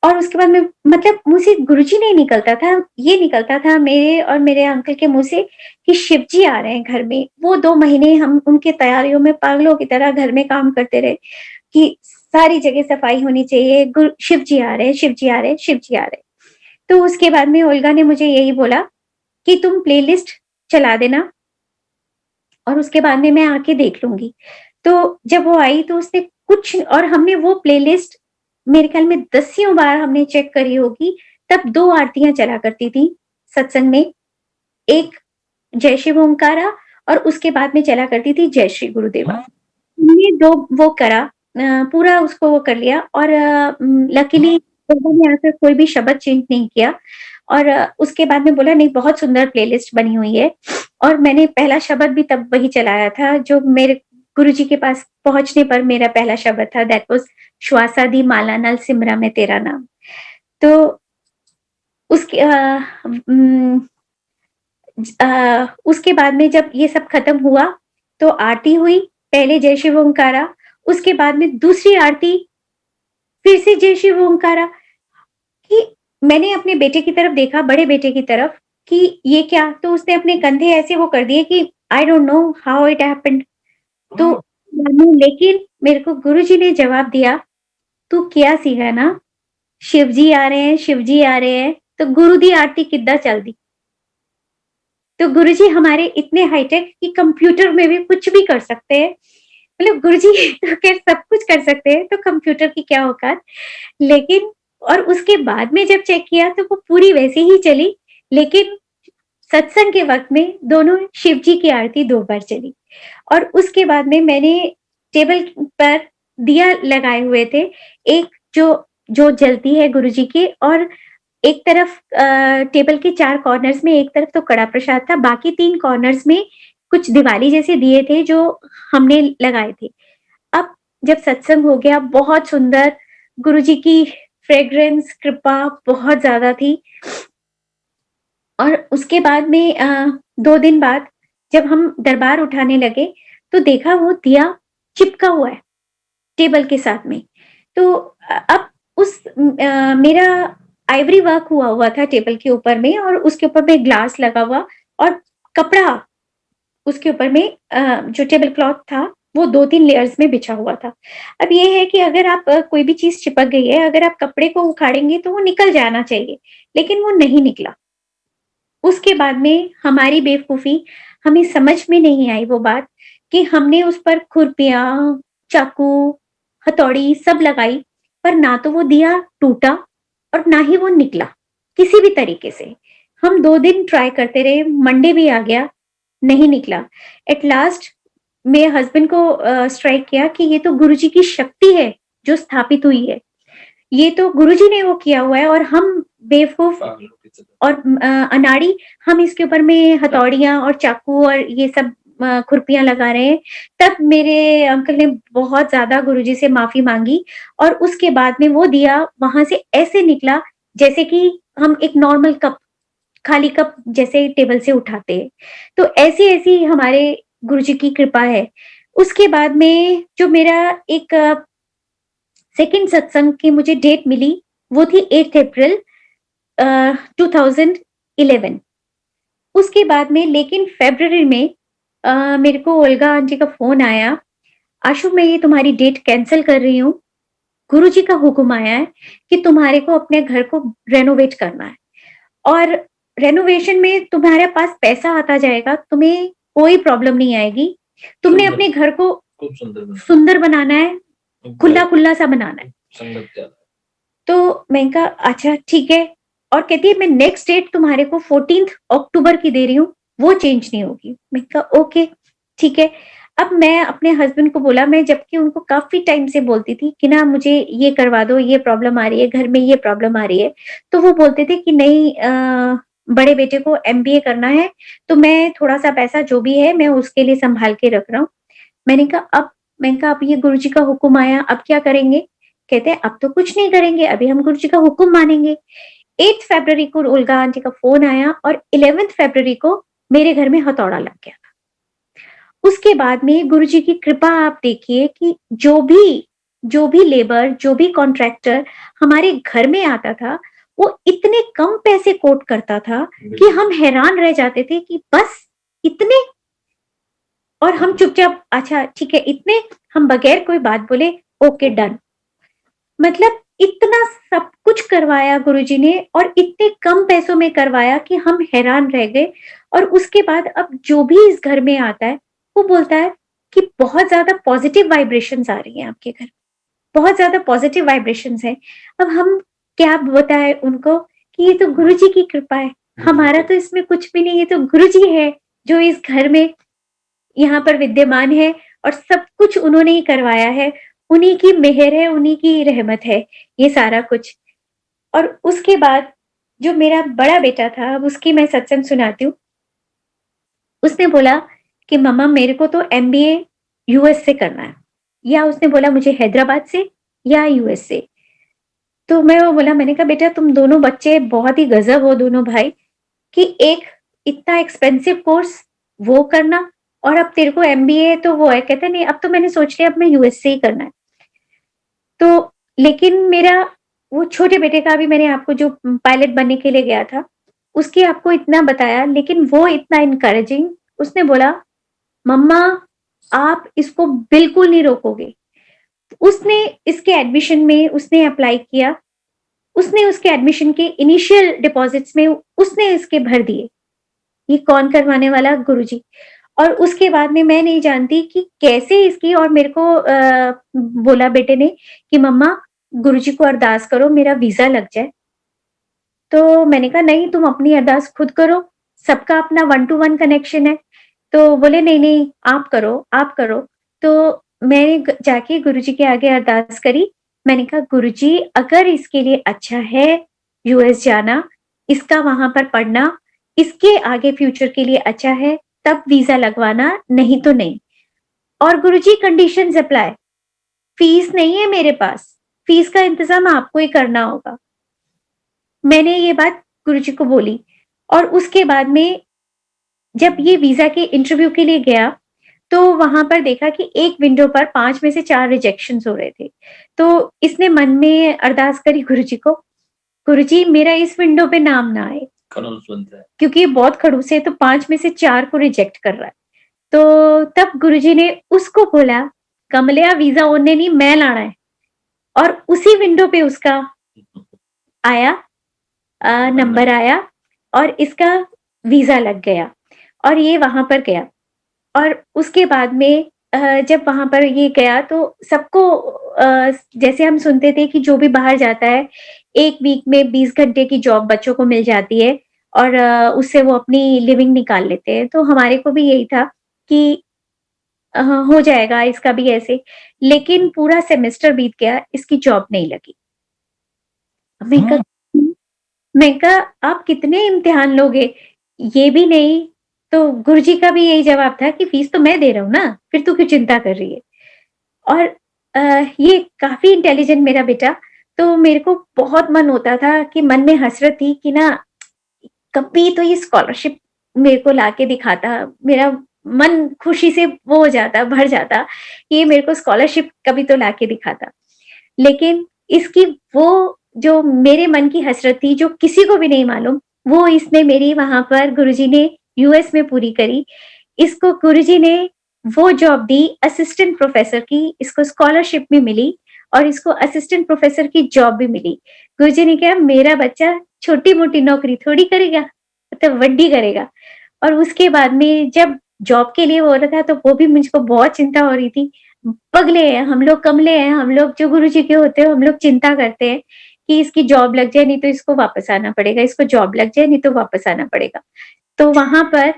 और उसके बाद में मतलब मुँह से गुरुजी नहीं निकलता था, ये निकलता था मेरे और मेरे अंकल के मुँह से कि शिवजी आ रहे हैं घर में। वो 2 महीने हम उनकी तैयारियों में पागलों की तरह घर में काम करते रहे कि सारी जगह सफाई होनी चाहिए, शिवजी आ रहे हैं, शिवजी आ रहे हैं, शिवजी आ रहे हैं। तो उसके बाद में ओल्गा ने मुझे यही बोला कि तुम प्लेलिस्ट चला देना और उसके बाद में मैं आके देख लूँगी। तो जब वो आई तो उसने कुछ और हमने वो प्लेलिस्ट मेरे ख्याल में दसियों बार हमने चेक करी होगी। तब 2 आरतियाँ चला करती थी सत्संग में। एक जय शिव ओंकारा और उसके बाद में चला करती थी जय श्री गुरुदेवा। हमने 2 वो करा, पूरा उसको वो कर लिया। और लकीली लोगों ने आकर कोई भी शब्द चेंज नहीं किया। और उसके बाद में बोला नहीं बहुत सुंदर प्लेलिस्ट बनी हुई है। और मैंने पहला शब्द भी तब वही चलाया था जो मेरे गुरुजी के पास पहुँचने पर मेरा पहला शब्द था, दैट वाज़ श्वासा दी माला नाल सिमरा मैं तेरा नाम। तो उसके उसके बाद में जब ये सब खत्म हुआ तो आरती हुई, पहले जय शिव ओंकारा, उसके बाद में दूसरी आरती फिर से जय शिव ओंकारा। कि मैंने अपने बेटे की तरफ देखा, बड़े बेटे की तरफ कि ये क्या? तो उसने अपने कंधे ऐसे वो कर दिए कि I don't know how it happened. तो लेकिन मेरे को गुरुजी ने जवाब दिया, "तू क्या सीगा ना, शिवजी आ रहे हैं, शिवजी आ रहे हैं, तो गुरु दी आरती किद्दां चलदी?" तो गुरुजी हमारे इतने हाईटेक कि कंप्यूटर में भी कुछ भी कर सकते हैं। मतलब गुरुजी तो खैर सब कुछ कर सकते हैं, तो कंप्यूटर की क्या औकात। लेकिन और उसके बाद में जब चेक किया तो वो पूरी वैसे ही चली, लेकिन सत्संग के वक़्त में दोनों शिव जी की आरती 2 बार चली। और उसके बाद में मैंने टेबल पर दिया लगाए हुए थे, एक जो जलती है गुरुजी की और एक तरफ टेबल के 4 कॉर्नर्स में एक तरफ तो कड़ा प्रसाद था, बाकी 3 कॉर्नर्स में कुछ दिवाली जैसे दिए थे जो हमने लगाए थे। जब सत्संग हो गया, बहुत सुंदर, गुरुजी की फ्रेग्रेंस, कृपा बहुत ज़्यादा थी। और उसके बाद में 2 दिन बाद जब हम दरबार उठाने लगे, तो देखा वो दिया चिपका हुआ है टेबल के साथ में। तो अब मेरा आइवरी वर्क हुआ हुआ था टेबल के ऊपर में, और उसके ऊपर में ग्लास लगा हुआ, और कपड़ा उसके ऊपर में जो टेबल क्लॉथ था वो 2-3 लेयर्स में बिछा हुआ था। अब ये है कि अगर आप कोई भी चीज़ चिपक गई है, अगर आप कपड़े को उखाड़ेंगे तो वो निकल जाना चाहिए, लेकिन वो नहीं निकला। उसके बाद में हमारी बेवकूफ़ी, हमें समझ में नहीं आई वो बात कि हमने उस पर खुरपियाँ, चाकू, हथौड़ी सब लगाई, पर ना तो वो दिया टूटा और ना ही वो निकला, किसी भी तरीके से। हम 2 दिन ट्राई करते रहे, मंडे भी आ गया, नहीं निकला। एट लास्ट मेरे हस्बैंड को स्ट्राइक किया कि ये तो गुरुजी की शक्ति है, जो स्थापित हुई है। ये तो गुरुजी ने वो किया हुआ है, और हम बेवकूफ़ और अनाड़ी, हम इसके ऊपर में हथौड़ियाँ और चाकू और ये सब खुरपियाँ लगा रहे हैं। तब मेरे अंकल ने बहुत ज़्यादा गुरुजी से माफ़ी माँगी, और उसके बाद में वो दिया वहाँ से ऐसे निकला जैसे कि हम एक नॉर्मल कप, खाली कप जैसे टेबल से उठाते हैं। तो ऐसी-ऐसी हमारे गुरुजी की कृपा है। उसके बाद में जो मेरा एक सेकंड सत्संग की मुझे डेट मिली, वो थी 8 अप्रैल 2011। उसके बाद में लेकिन फ़रवरी में मेरे को ओल्गा आंटी का फ़ोन आया, "आशु, मैं ये तुम्हारी डेट कैंसल कर रही हूँ। गुरुजी का हुक्म आया है कि तुम्हारे को अपने घर को रेनोवेट करना है, और रेनोवेशन में तुम्हारे पास पैसा आता जाएगा, तुम्हें कोई प्रॉब्लम नहीं आएगी। तुमने अपने घर को खूब सुंदर बनाना है, खुला-खुला सा बनाना है।" संगत ज़्यादा। तो मैंने कहा अच्छा ठीक है, और कहती है मैं नेक्स्ट डेट तुम्हारे को 14th अक्टूबर की दे रही हूँ, वो चेंज नहीं होगी। मैंने कहा ओके, ठीक है। अब मैं अपने हस्बैंड को बोला, मैं जबकि उनको काफ़ी टाइम से बोलती थी कि ना मुझे ये करवा दो, ये प्रॉब्लम आ रही है, घर में ये प्रॉब्लम आ रही है। तो वो बोलते थे कि नहीं, बड़े बेटे को एमबीए करना है, तो मैं थोड़ा-सा पैसा जो भी है मैं उसके लिए सँभाल के रख रहा हूँ। मैंने कहा अब ये गुरुजी का हुक्म आया, अब क्या करेंगे? कहते हैं अब तो कुछ नहीं करेंगे, अभी हम गुरुजी का हुक्म मानेंगे। 8 फरवरी को ओल्गा आंटी का फ़ोन आया, और 11th फरवरी को मेरे घर में हथौड़ा लग गया। उसके बाद में गुरुजी की कृपा आप देखिए कि जो भी लेबर, जो भी कॉन्ट्रैक्टर हमारे घर में आता था, वो इतने कम पैसे कोट करता था कि हम हैरान रह जाते थे कि बस इतने, और हम चुपचाप अच्छा ठीक है इतने, हम बगैर कोई बात बोले ओके डन। मतलब इतना सब कुछ करवाया गुरुजी ने, और इतने कम पैसों में करवाया कि हम हैरान रह गए। और उसके बाद अब जो भी इस घर में आता है, वो बोलता है कि बहुत ज़्यादा पॉज़िटिव वाइब्रेशंस आ रही हैं आपके घर, बहुत ज़्यादा पॉज़िटिव वाइब्रेशंस हैं। अब हम क्या बताएँ उनको कि ये तो गुरुजी की कृपा है, हमारा तो इसमें कुछ भी नहीं, ये तो गुरुजी है, जो इस घर में यहाँ पर विद्यमान है, और सब कुछ उन्होंने ही करवाया है। उन्हीं की मेहर है, उन्हीं की रहमत है, ये सारा कुछ। और उसके बाद जो मेरा बड़ा बेटा था, अब उसकी मैं सत्संग सुनाती हूँ। उसने बोला कि मम्मा मेरे को तो एमबीए यूएस से करना है, या उसने बोला मुझे हैदराबाद से या यूएस से। तो मैं वो बोला, मैंने कहा बेटा तुम दोनों बच्चे बहुत ही गज़ब हो दोनों भाई, कि एक इतना एक्सपेंसिव कोर्स वो करना, और अब तेरे को एमबीए तो वो है। कहता नहीं, अब तो मैंने सोच लिया अब मैं यूएस से ही करना है। तो लेकिन मेरा वो छोटे बेटे का भी मैंने आपको जो पायलट बनने के लिए गया था, उसकी आपको इतना बताया, लेकिन वो इतना एनकरेजिंग, उसने बोला मम्मा आप इसको बिल्कुल नहीं रोकोगे। उसने इसके एडमिशन में उसने अप्लाई किया, उसने उसके एडमिशन के इनिशियल डिपॉजिट्स में उसने इसके भर दिए। ये कौन करवाने वाला? गुरुजी। और उसके बाद में मैं नहीं जानती कि कैसे इसकी, और मेरे को बोला बेटे ने कि मम्मा गुरुजी को अरदास करो मेरा वीज़ा लग जाए। तो मैंने कहा नहीं तुम अपनी अरदास खुद करो, सबका अपना 1 टू 1 कनेक्शन है। तो बोले नहीं, नहीं आप करो, आप करो। तो मैंने जाके गुरुजी के आगे अरदास करी। मैंने कहा गुरुजी अगर इसके लिए अच्छा है यूएस जाना, इसका वहाँ पर पढ़ना, इसके आगे फ्यूचर के लिए अच्छा है, तब वीज़ा लगवाना, नहीं तो नहीं। और गुरुजी कंडीशंस अप्लाई। फीस नहीं है मेरे पास, फीस का इंतज़ाम आपको ही करना होगा। मैंने ये बात गुरुजी को बोली और उसके बाद में जब ये वीज़ा के इंटरव्यू के लिए गया, तो वहाँ पर देखा कि एक विंडो पर 5 में से 4 रिजेक्शंस हो रहे थे। तो इसने मन में अरदास करी गुरुजी को, गुरुजी मेरा इस विंडो पे नाम ना आए। खड़ूस बनता है। क्योंकि ये बहुत खड़ूस है, तो 5 में से 4 को रिजेक्ट कर रहा है। तो तब गुरुजी ने उसको बोला, कमलिया वीज़ा ओने नहीं मैं लाना है और उसी विंडो पे उसका आया नंबर आया और इसका वीज़ा लग गया और ये वहाँ पर गया। और उसके बाद में जब वहाँ पर ये गया तो सबको जैसे हम सुनते थे कि जो भी बाहर जाता है, 1 वीक में 20 घंटे की जॉब बच्चों को मिल जाती है और उससे वो अपनी लिविंग निकाल लेते हैं। तो हमारे को भी यही था कि हो जाएगा इसका भी ऐसे, लेकिन पूरा सेमेस्टर बीत गया, इसकी जॉब नहीं लगी। मैं कहा आप कितने इम्तिहान लोगे? ये भी नहीं, तो गुरुजी का भी यही जवाब था कि फीस तो मैं दे रहा हूँ ना, फिर तू क्यों चिंता कर रही है? और ये काफ़ी इंटेलिजेंट मेरा बेटा, तो मेरे को बहुत मन होता था कि मन में हसरत थी कि ना कभी तो ये स्कॉलरशिप मेरे को लाके दिखाता, मेरा मन खुशी से वो हो जाता, भर जाता, ये मेरे को स्कॉलरशिप कभी तो लाके दिखाता। लेकिन इसकी वो जो मेरे मन की हसरत थी, जो किसी को भी नहीं मालूम, वो इसने मेरी वहाँ पर गुरुजी ने यूएस में पूरी करी। इसको गुरुजी ने वो जॉब दी असिस्टेंट प्रोफेसर की, इसको स्कॉलरशिप भी मिली और इसको असिस्टेंट प्रोफेसर की जॉब भी मिली। गुरुजी ने कहा मेरा बच्चा छोटी-मोटी नौकरी थोड़ी करेगा, मतलब वड्डी करेगा। और उसके बाद में जब जॉब के लिए हो रहा था तो वो भी मुझको बहुत चिंता हो रही थी। पगले हैं हम लोग, कमले हैं हम लोग, जो गुरुजी के होते हैं हम लोग चिंता करते हैं कि इसकी जॉब लग जाए नहीं तो इसको वापस आना पड़ेगा, इसको जॉब लग जाए नहीं तो वापस आना पड़ेगा। तो वहाँ पर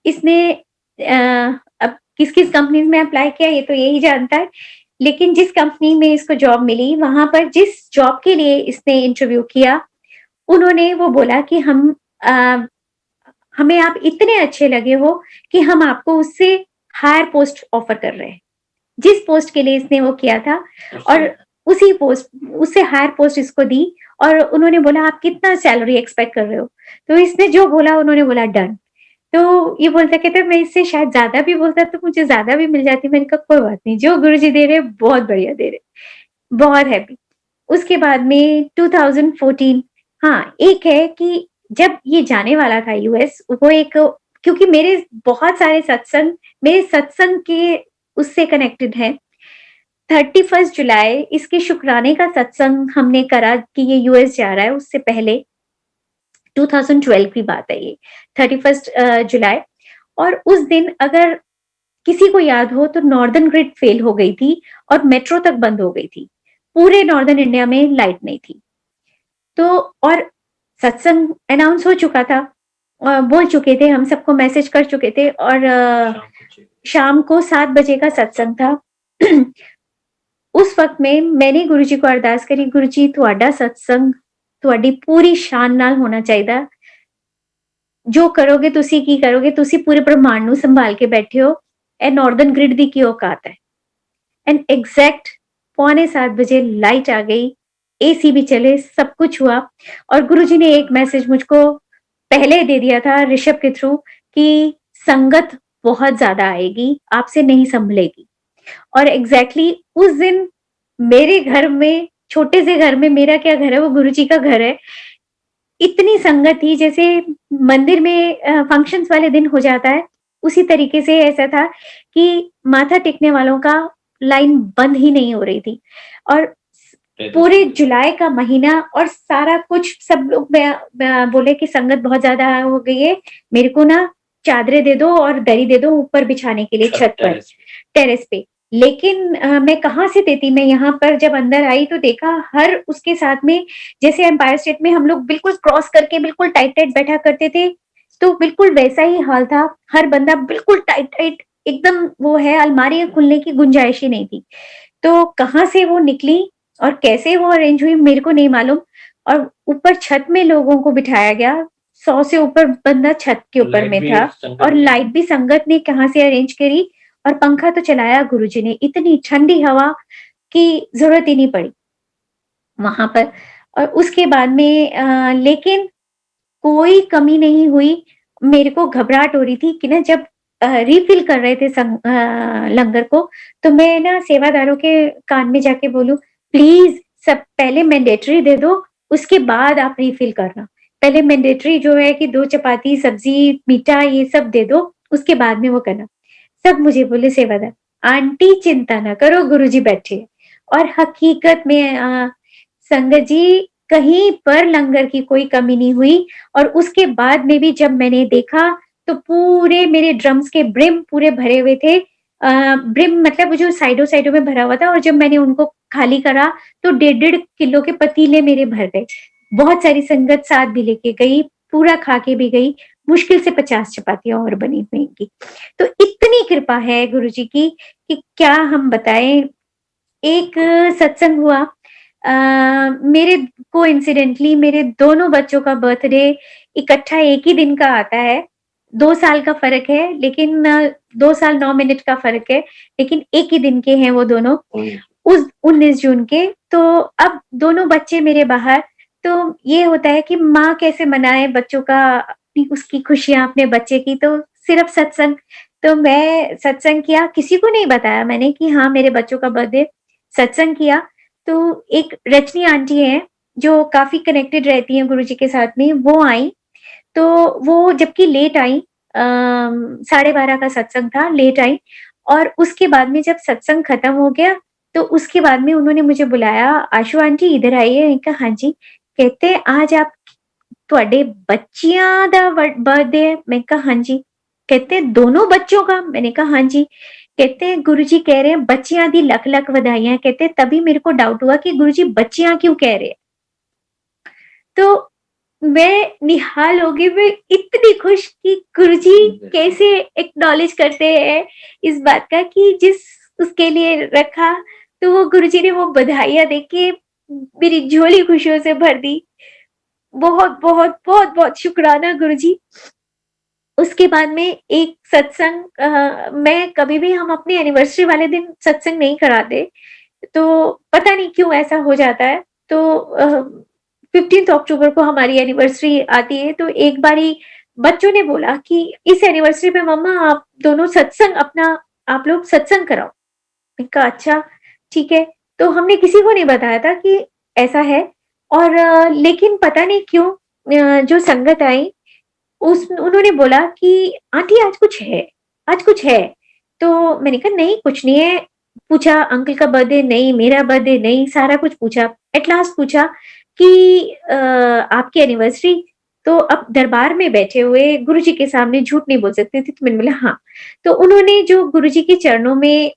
इसने अब किस-किस कंपनीज़ में अप्लाई किया ये तो यही जानता है। लेकिन जिस कंपनी में इसको जॉब मिली, वहाँ पर जिस जॉब के लिए इसने इंटरव्यू किया, उन्होंने वो बोला कि हमें आप इतने अच्छे लगे हो कि हम आपको उससे हायर पोस्ट ऑफर कर रहे हैं। जिस पोस्ट के लिए इसने वो किया था और उसी पोस्ट उससे हायर पोस्ट इसको दी और उन्होंने बोला आप कितना सैलरी एक्सपेक्ट कर रहे हो? तो इसने जो बोला उन्होंने बोला डन। तो ये बोलता कहता मैं इससे शायद ज़्यादा भी बोलता तो मुझे ज़्यादा भी मिल जाती। मैंने कहा कोई बात नहीं, जो गुरुजी दे रहे हैं बहुत बढ़िया दे रहे हैं। बहुत हैप्पी। उसके बाद में 2014 हाँ, एक है कि जब ये जाने वाला था यूएस, वो एक क्योंकि मेरे बहुत सारे सत्संग मेरे सत्संग के उससे कनेक्टेड हैं। 31 जुलाई इसके शुक्राने का सत्संग हमने करा कि ये यूएस जा रहा है, उससे पहले 2012 की बात है ये, 31 जुलाई। और उस दिन अगर किसी को याद हो तो नॉर्दर्न ग्रिड फेल हो गई थी और मेट्रो तक बंद हो गई थी। पूरे नॉर्दर्न इंडिया में लाइट नहीं थी। तो और सत्संग अनाउंस हो चुका था, बोल चुके थे, हम सबको मैसेज कर चुके थे और शाम को 7 बजे का सत्संग था। उस वक़्त में मैंने गुरुजी को अरदास करी, गुरुजी तुहाडा सत्संग तुहाडी पूरी शान नाल होना चाहिदा। जो करोगे तुसी की करोगे, तुसी पूरे ब्रह्मांड नू संभाल के बैठे हो, ए नॉर्दर्न ग्रिड दी की औकात है। एंड एग्जैक्ट 6:45 बजे लाइट आ गई, एसी भी चले, सब कुछ हुआ और गुरुजी ने एक मैसेज मुझको पहले दे दिया था ऋषभ के थ्रू कि संगत बहुत ज़्यादा आएगी, आपसे नहीं सँभलेगी। और एग्जैक्टली उस दिन मेरे घर में, छोटे से घर में, मेरा क्या घर है वो गुरुजी का घर है, इतनी संगत थी जैसे मंदिर में फंक्शंस वाले दिन हो जाता है, उसी तरीके से ऐसा था कि माथा टेकने वालों का लाइन बंद ही नहीं हो रही थी। और पूरे जुलाई का महीना और सारा कुछ सब लोग बोले कि संगत बहुत ज़्यादा हो गई है, मेरे को ना चादरें दे दो और दरी दे दो ऊपर बिछाने के लिए छत पर, टेरेस पे। लेकिन मैं कहाँ से देती, मैं यहाँ पर जब अंदर आई तो देखा हर उसके साथ में, जैसे एम्पायर स्टेट में हम लोग बिल्कुल क्रॉस करके बिल्कुल टाइट-टाइट बैठा करते थे, तो बिल्कुल वैसा ही हाल था। हर बंदा बिल्कुल टाइट-टाइट एकदम वो है, अलमारियाँ खुलने की गुंजाइश ही नहीं थी। तो कहाँ से वो निकली और कैसे वो अरेंज हुई मेरे को नहीं मालूम और ऊपर छत में लोगों को बिठाया गया। 100 से ऊपर बंदा छत के ऊपर में था और लाइट भी संगत ने कहाँ से अरेंज करी और पंखा तो चलाया गुरुजी ने। इतनी ठंडी हवा की ज़रूरत ही नहीं पड़ी वहाँ पर। और उसके बाद में लेकिन कोई कमी नहीं हुई। मेरे को घबराहट हो रही थी कि ना जब रिफ़िल कर रहे थे लंगर को, तो मैं ना सेवादारों के कान में जाके बोलूँ, "प्लीज़ सब पहले मैंडेटरी दे दो, उसके बाद आप रिफ़िल करना। पहले मैंडेटरी जो है कि 2 चपाती, सब्ज़ी, मीठा ये सब दे दो, उसके बाद में वो करना।" सब मुझे बोले सेवादार, "आंटी चिंता ना करो, गुरुजी बैठे हैं।" और हकीकत में संगत जी कहीं पर लंगर की कोई कमी नहीं हुई। और उसके बाद में भी जब मैंने देखा तो पूरे मेरे ड्रम्स के ब्रिम पूरे भरे हुए थे। ब्रिम मतलब वो जो साइडों-साइडों में भरा हुआ था, और जब मैंने उनको खाली करा तो डेढ़-डेढ़ किलो के पतीले मेरे भर गए। बहुत सारी संगत साथ भी लेके गई, पूरा खा के भी गई। मुश्किल से 50 चपातियाँ और बनी होंगी। तो इतनी कृपा है गुरुजी की कि क्या हम बताएँ। एक सत्संग हुआ, मेरे कोइंसिडेंटली मेरे दोनों बच्चों का बर्थडे इकट्ठा एक ही दिन का आता है। 2 साल का फ़र्क है, लेकिन 2 साल 9 मिनट का फ़र्क है, लेकिन एक ही दिन के हैं वो दोनों। उस 19 जून के। तो अब दोनों बच्चे मेरे बाहर। तो ये होता है कि माँ कैसे मनाए बच्चों का अपनी उसकी खुशियाँ अपने बच्चे की, तो सिर्फ़ सत्संग। तो मैं सत्संग किया, किसी को नहीं बताया मैंने कि हाँ, मेरे बच्चों का बर्थडे। सत्संग किया, तो एक रजनी आंटी हैं, जो काफ़ी कनेक्टेड रहती हैं गुरुजी के साथ में, वो आईं। तो वो जबकि लेट आईं, 12:30 का सत्संग था, लेट आईं। और उसके बाद में जब सत्संग खत्म हो गया, तो उसके बाद में उन्होंने मुझे बुलाया, "आशु आंटी इधर आइए।" मैंने कहा, "हाँ जी।" कहते, "आज आप ਤੁਹਾਡੇ ਬੱਚਿਆਂ ਦਾ बर्थडे है?" मैंने कहा, "हाँ जी।" कहते, "दोनों बच्चों का?" मैंने कहा, "हाँ जी।" कहते, "गुरुजी कह रहे हैं बच्चियाँ दी लख-लख बधाइयाँ।" कहते, तभी मेरे को डाउट हुआ कि गुरुजी बच्चियाँ क्यों कह रहे हैं? तो मैं निहाल हो गई, मैं इतनी खुश कि गुरुजी कैसे एक्नॉलेज करते हैं इस बात का कि जिस उसके लिए रखा, तो वो गुरुजी ने वो बधाइयाँ देके मेरी झोली खुशियों से भर दी। बहुत-बहुत, बहुत-बहुत शुक्राना गुरुजी। उसके बाद में एक सत्संग, मैं कभी भी हम अपनी एनिवर्सरी वाले दिन सत्संग नहीं कराते, तो पता नहीं क्यों ऐसा हो जाता है। तो 15th अक्टूबर को हमारी एनिवर्सरी आती है, तो एक बारी बच्चों ने बोला कि इस एनिवर्सरी पे मम्मा आप दोनों सत्संग अपना आप लोग सत्संग कराओ। मैंने कहा अच्छा, ठीक है। तो हमने किसी को नहीं बताया था कि ऐसा है। और लेकिन पता नहीं क्यों जो संगत आई उस उन्होंने बोला कि आंटी आज कुछ है। तो मैंने कहा नहीं कुछ नहीं है। पूछा अंकल का बर्थडे नहीं, मेरा बर्थडे नहीं, सारा कुछ पूछा। एट लास्ट पूछा कि आपकी एनिवर्सरी, तो अब दरबार में बैठे हुए गुरुजी के सामने झूठ नहीं बोल सकती थी, तो मैंने बोला हाँ। तो उन्होंने जो गुरुजी के चरणों में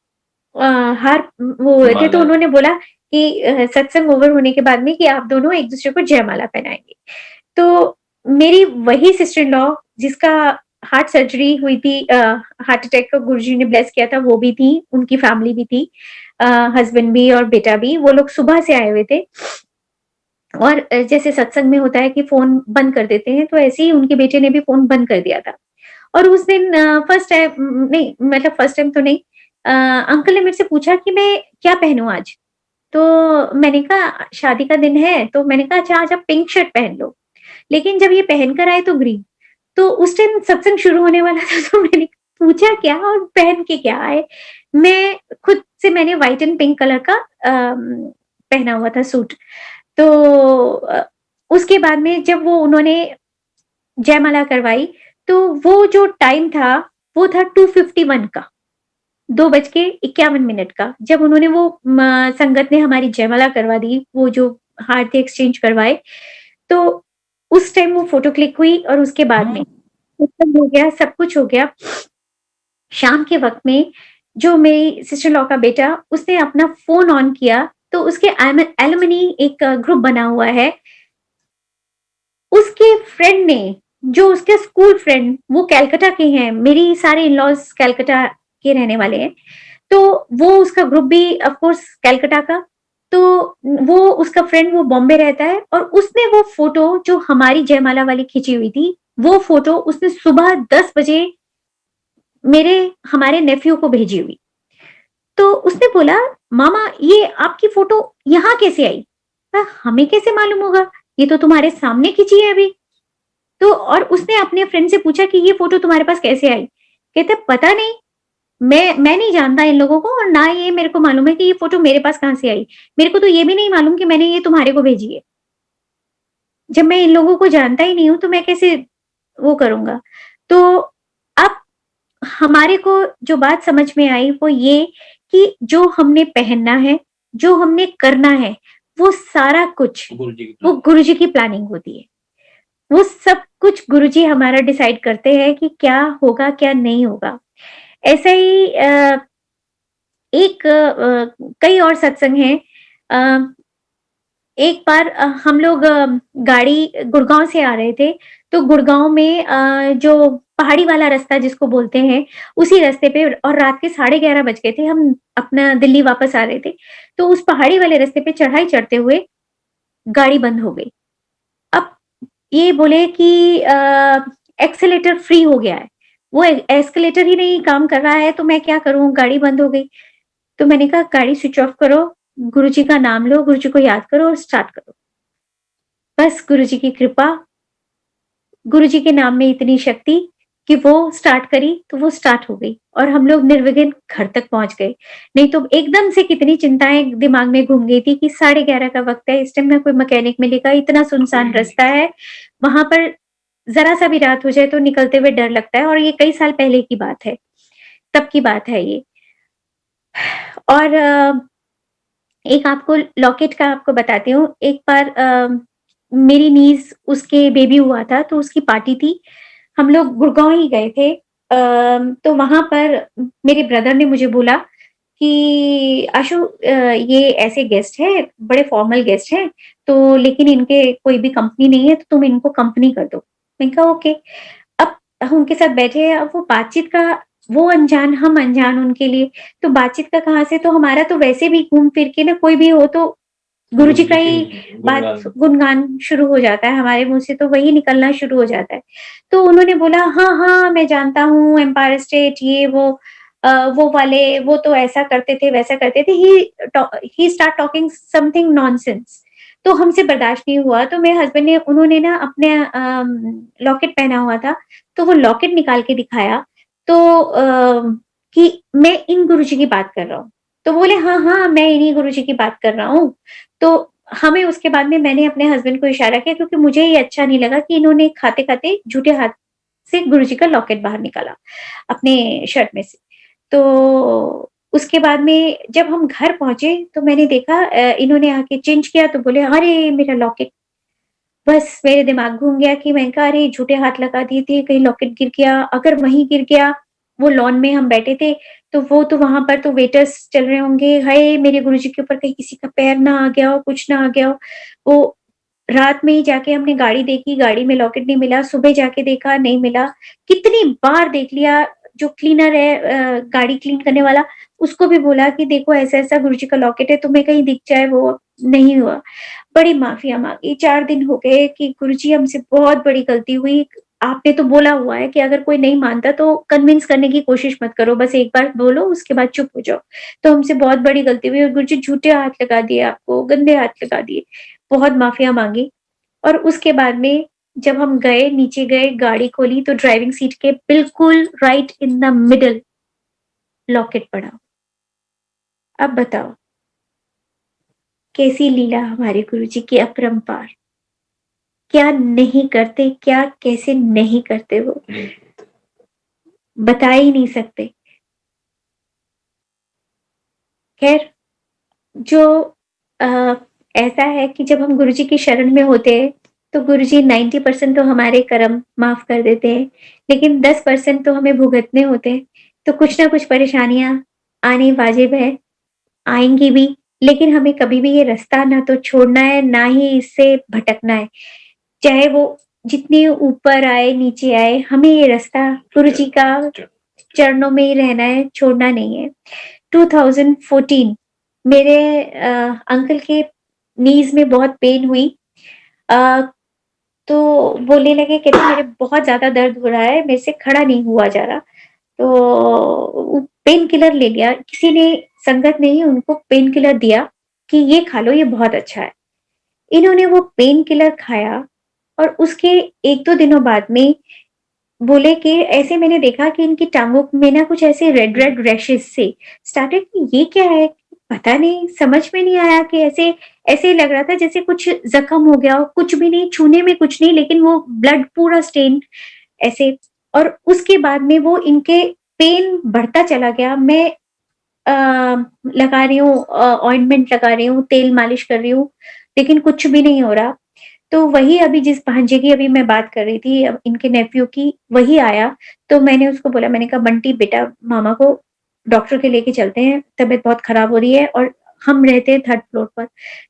हार वो हुए थे, तो उन्होंने बोला कि सत्संग ओवर होने के बाद में कि आप दोनों एक-दूसरे को जयमाला पहनाएँगे। तो मेरी वही सिस्टर इन लॉ जिसका हार्ट सर्जरी हुई थी, हार्ट अटैक को गुरुजी ने ब्लेस किया था, वो भी थी, उनकी फैमिली भी थी, हस्बैंड भी और बेटा भी, वो लोग सुबह से आए हुए थे। और जैसे सत्संग में होता है कि फ़ोन बंद कर देते हैं, तो ऐसे ही उनके बेटे ने भी फ़ोन बंद कर दिया था। और उस दिन फर्स्ट टाइम नहीं मतलब फर्स्ट टाइम तो नहीं, अंकल ने मेरे से पूछा कि मैं क्या पहनूँ आज? तो मैंने कहा शादी का दिन है, तो मैंने कहा अच्छा आज आप पिंक शर्ट पहन लो। लेकिन जब ये पहन कर आए तो ग्रीन। तो उस टाइम सत्संग शुरू होने वाला था, तो मैंने पूछा क्या और पहन के क्या आए? मैं खुद से मैंने व्हाइट एंड पिंक कलर का पहना हुआ था सूट। तो उसके बाद में जब वो उन्होंने जयमाला करवाई, तो वो जो टाइम था, वो था 2:51 का, 2:51 का। जब उन्होंने वो संगत ने हमारी जयमाला करवा दी, वो जो हार थे एक्सचेंज करवाए, तो उस टाइम वो फ़ोटो क्लिक हुई और उसके बाद में सत्संग हो गया, सब कुछ हो गया। शाम के वक़्त में जो मेरी सिस्टर इन लॉ का बेटा, उसने अपना फ़ोन ऑन किया, तो उसके एलुमनी एक ग्रुप बना हुआ है। उसके फ्रेंड ने, जो उसके स्कूल फ्रेंड, वो कलकत्ता के हैं, मेरी सारे इन-लॉज़ कलकत्ता के रहने वाले हैं। तो वो उसका ग्रुप भी ऑफ कोर्स कलकत्ता का, तो वो उसका फ्रेंड वो बॉम्बे रहता है, और उसने वो फ़ोटो जो हमारी जयमाला वाली खींची हुई थी, वो फ़ोटो उसने सुबह 10 बजे मेरे हमारे नेफ्यू को भेजी हुई। तो उसने बोला, "मामा ये आपकी फ़ोटो यहाँ कैसे आई?" "हमें कैसे मालूम होगा? ये तो तुम्हारे सामने खींची है अभी।" तो और उसने अपने फ्रेंड से पूछा कि ये फ़ोटो तुम्हारे पास कैसे आई? कहते पता नहीं, मैं नहीं जानता इन लोगों को और ना ये मेरे को मालूम है कि ये फ़ोटो मेरे पास कहाँ से आई। मेरे को तो ये भी नहीं मालूम कि मैंने ये तुम्हारे को भेजी है। जब मैं इन लोगों को जानता ही नहीं हूँ, तो मैं कैसे वो करूँगा? तो अब हमारे को जो बात समझ में आई वो ये कि जो हमने पहनना है, जो हमने करना है, वो सारा कुछ वो गुरुजी की प्लानिंग होती है। वो सब कुछ गुरुजी हमारा डिसाइड करते हैं कि क्या होगा, क्या नहीं होगा। ऐसा ही कई और सत्संग हैं। अ, एक बार हम लोग गाड़ी गुड़गाँव से आ रहे थे, तो गुड़गाँव में जो पहाड़ी वाला रास्ता जिसको बोलते हैं, उसी रास्ते पे और रात के 11:30 बज गए थे, हम अपना दिल्ली वापस आ रहे थे। तो उस पहाड़ी वाले रास्ते पे चढ़ाई चढ़ते हुए गाड़ी बंद हो गई। अब ये बोले कि एक्सेलेरेटर फ्री हो गया है। वो एस्केलेटर ही नहीं काम कर रहा है, तो मैं क्या करूँ? गाड़ी बंद हो गई। तो मैंने कहा गाड़ी स्विच ऑफ करो, गुरुजी का नाम लो, गुरुजी को याद करो और स्टार्ट करो। बस गुरुजी की कृपा, गुरुजी के नाम में इतनी शक्ति कि वो स्टार्ट करी तो वो स्टार्ट हो गई और हम लोग निर्विघ्न घर तक पहुँच गए। नहीं तो एकदम से कितनी चिंताएँ दिमाग में घूम गई थी कि 11:30 का वक़्त है, इस टाइम ना कोई मैकेनिक मिलेगा, इतना सुनसान रास्ता है, वहाँ पर ज़रा-सा भी रात हो जाए तो निकलते हुए डर लगता है और ये कई साल पहले की बात है, तब की बात है ये। और एक आपको लॉकेट का आपको बताती हूँ। एक बार मेरी नीज़ उसके बेबी हुआ था, तो उसकी पार्टी थी। हम लोग गुड़गाँव ही गए थे। तो वहाँ पर मेरे ब्रदर ने मुझे बोला कि आशु ये ऐसे गेस्ट हैं, बड़े फॉर्मल गेस्ट हैं, तो लेकिन इनके कोई भी कंपनी नहीं है, तो तुम इनको कंपनी कर दो। मैंने कहा ओके। अब हम उनके साथ बैठे हैं, अब वो बातचीत का वो अनजान, हम अनजान उनके लिए, तो बातचीत का कहाँ से तो हमारा तो वैसे भी घूम फिर के ना कोई भी हो तो गुरुजी का ही बात गुणगान शुरू हो जाता है, हमारे मुँह से तो वही निकलना शुरू हो जाता है। तो उन्होंने बोला, "हाँ, हाँ, मैं जानता हूँ एम्पायर स्टेट ये वो वो वाले, वो तो ऐसा करते थे, वैसा करते थे।" ही स्टार्ट टॉकिंग समथिंग नॉनसेंस। तो हमसे बर्दाश्त नहीं हुआ, तो मेरे हस्बैंड ने उन्होंने ना अपने लॉकेट पहना हुआ था, तो वो लॉकेट निकाल के दिखाया, तो कि मैं इन गुरुजी की बात कर रहा हूँ। तो बोले, "हाँ, हाँ, मैं इन्हीं गुरुजी की बात कर रहा हूँ।" तो हमें उसके बाद में मैंने अपने हस्बैंड को इशारा किया क्योंकि मुझे ये अच्छा नहीं लगा कि इन्होंने खाते-खाते झूठे हाथ से गुरुजी का लॉकेट बाहर निकाला, अपने शर्ट में से। तो उसके बाद में जब हम घर पहुँचे तो मैंने देखा इन्होंने आके चेंज किया तो बोले, "अरे! मेरा लॉकेट।" बस मेरे दिमाग घूम गया कि मैंने कहा अरे झूठे हाथ लगा दिए थे, कहीं लॉकेट गिर गया, अगर वहीं गिर गया, वो लॉन में हम बैठे थे, तो वो तो वहाँ पर तो वेटर्स चल रहे होंगे, हाय! मेरे गुरुजी के ऊपर कहीं किसी का पैर ना आ गया हो, कुछ ना आ गया हो। वो रात में ही जाके हमने गाड़ी देखी, गाड़ी में लॉकेट नहीं मिला, सुबह जाके देखा नहीं मिला। कितनी बार देख लिया, जो क्लीनर है गाड़ी क्लीन करने वाला, उसको भी बोला कि देखो ऐसा-ऐसा गुरुजी का लॉकेट है, तुम्हें कहीं दिख जाए वो, नहीं हुआ। बड़ी माफ़िया माँगी, 4 दिन हो गए कि गुरुजी हमसे बहुत बड़ी गलती हुई, आपने तो बोला हुआ है कि अगर कोई नहीं मानता तो कन्विंस करने की कोशिश मत करो, बस एक बार बोलो उसके बाद चुप हो जाओ। तो हमसे बहुत बड़ी गलती हुई और गुरुजी झूठे हाथ लगा दिए आपको, गंदे हाथ लगा दिए। बहुत माफ़िया माँगी और उसके बाद में जब हम गए, नीचे गए, गाड़ी खोली तो ड्राइविंग सीट के बिल्कुल right in the middle locket पड़ा। अब बताओ, कैसी लीला हमारे गुरुजी की अपरंपार। क्या नहीं करते, क्या कैसे नहीं करते वो, बता ही नहीं सकते। खैर जो अ, ऐसा है कि जब हम गुरुजी की शरण में होते हैं, तो गुरुजी 90% तो हमारे कर्म माफ़ कर देते हैं, लेकिन 10% तो हमें भुगतने होते हैं। तो कुछ ना कुछ परेशानियाँ आनी वाजिब है, आएँगी भी, लेकिन हमें कभी भी ये रास्ता ना तो छोड़ना है, ना ही इससे भटकना है। चाहे वो जितने ऊपर आए, नीचे आए, हमें ये रास्ता गुरुजी का चरणों में ही रहना है, छोड़ना नहीं है। 2014 मेरे अंकल के नीज़ में बहुत पेन हुई। अ, तो बोलने लगे कहते मेरे बहुत ज़्यादा दर्द हो रहा है, मेरे से खड़ा नहीं हुआ जा रहा। तो पेन किलर ले लिया, किसी ने संगत ने ही उनको पेन किलर दिया कि ये खा लो, ये बहुत अच्छा है। इन्होंने वो पेन किलर खाया और उसके 1-2 दिनों बाद में बोले कि ऐसे मैंने देखा कि इनकी टाँगों में ना कुछ ऐसे रेड-रेड रैशेज़ से स्टार्टेड कि ये क्या है? पता नहीं, समझ में नहीं आया कि ऐसे ऐसे लग रहा था जैसे कुछ ज़ख्म हो गया हो, कुछ भी नहीं, छूने में कुछ नहीं, लेकिन वो ब्लड पूरा स्टेन ऐसे। और उसके बाद में वो इनके पेन बढ़ता चला गया। मैं अ, लगा रही हूँ ऑइंटमेंट लगा रही हूँ, तेल मालिश कर रही हूँ, लेकिन कुछ भी नहीं हो रहा। तो वही अभी जिस भांजे की अभी मैं बात कर रही थी इनके नेफ्यू की, वही आया, तो मैंने उसको बोला, मैंने कहा बंटी बेटा मामा को डॉक्टर के लेके चलते हैं, तबीयत बहुत खराब हो रही है और हम रहते हैं 3rd फ्लोर पर।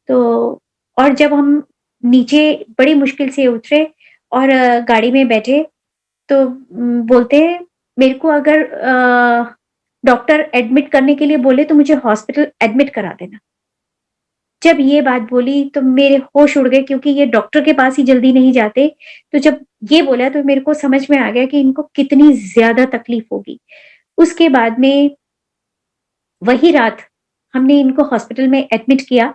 तो और जब हम नीचे बड़ी मुश्किल से उतरे और गाड़ी में बैठे तो बोलते हैं मेरे को अगर डॉक्टर एडमिट करने के लिए बोले तो मुझे हॉस्पिटल एडमिट करा देना। जब ये बात बोली तो मेरे होश उड़ गए क्योंकि ये डॉक्टर के पास ही जल्दी नहीं जाते। तो जब ये बोला तो मेरे को समझ में आ गया कि इनको कितनी ज़्यादा तकलीफ होगी। उसके बाद में वही रात हमने इनको हॉस्पिटल में एडमिट किया।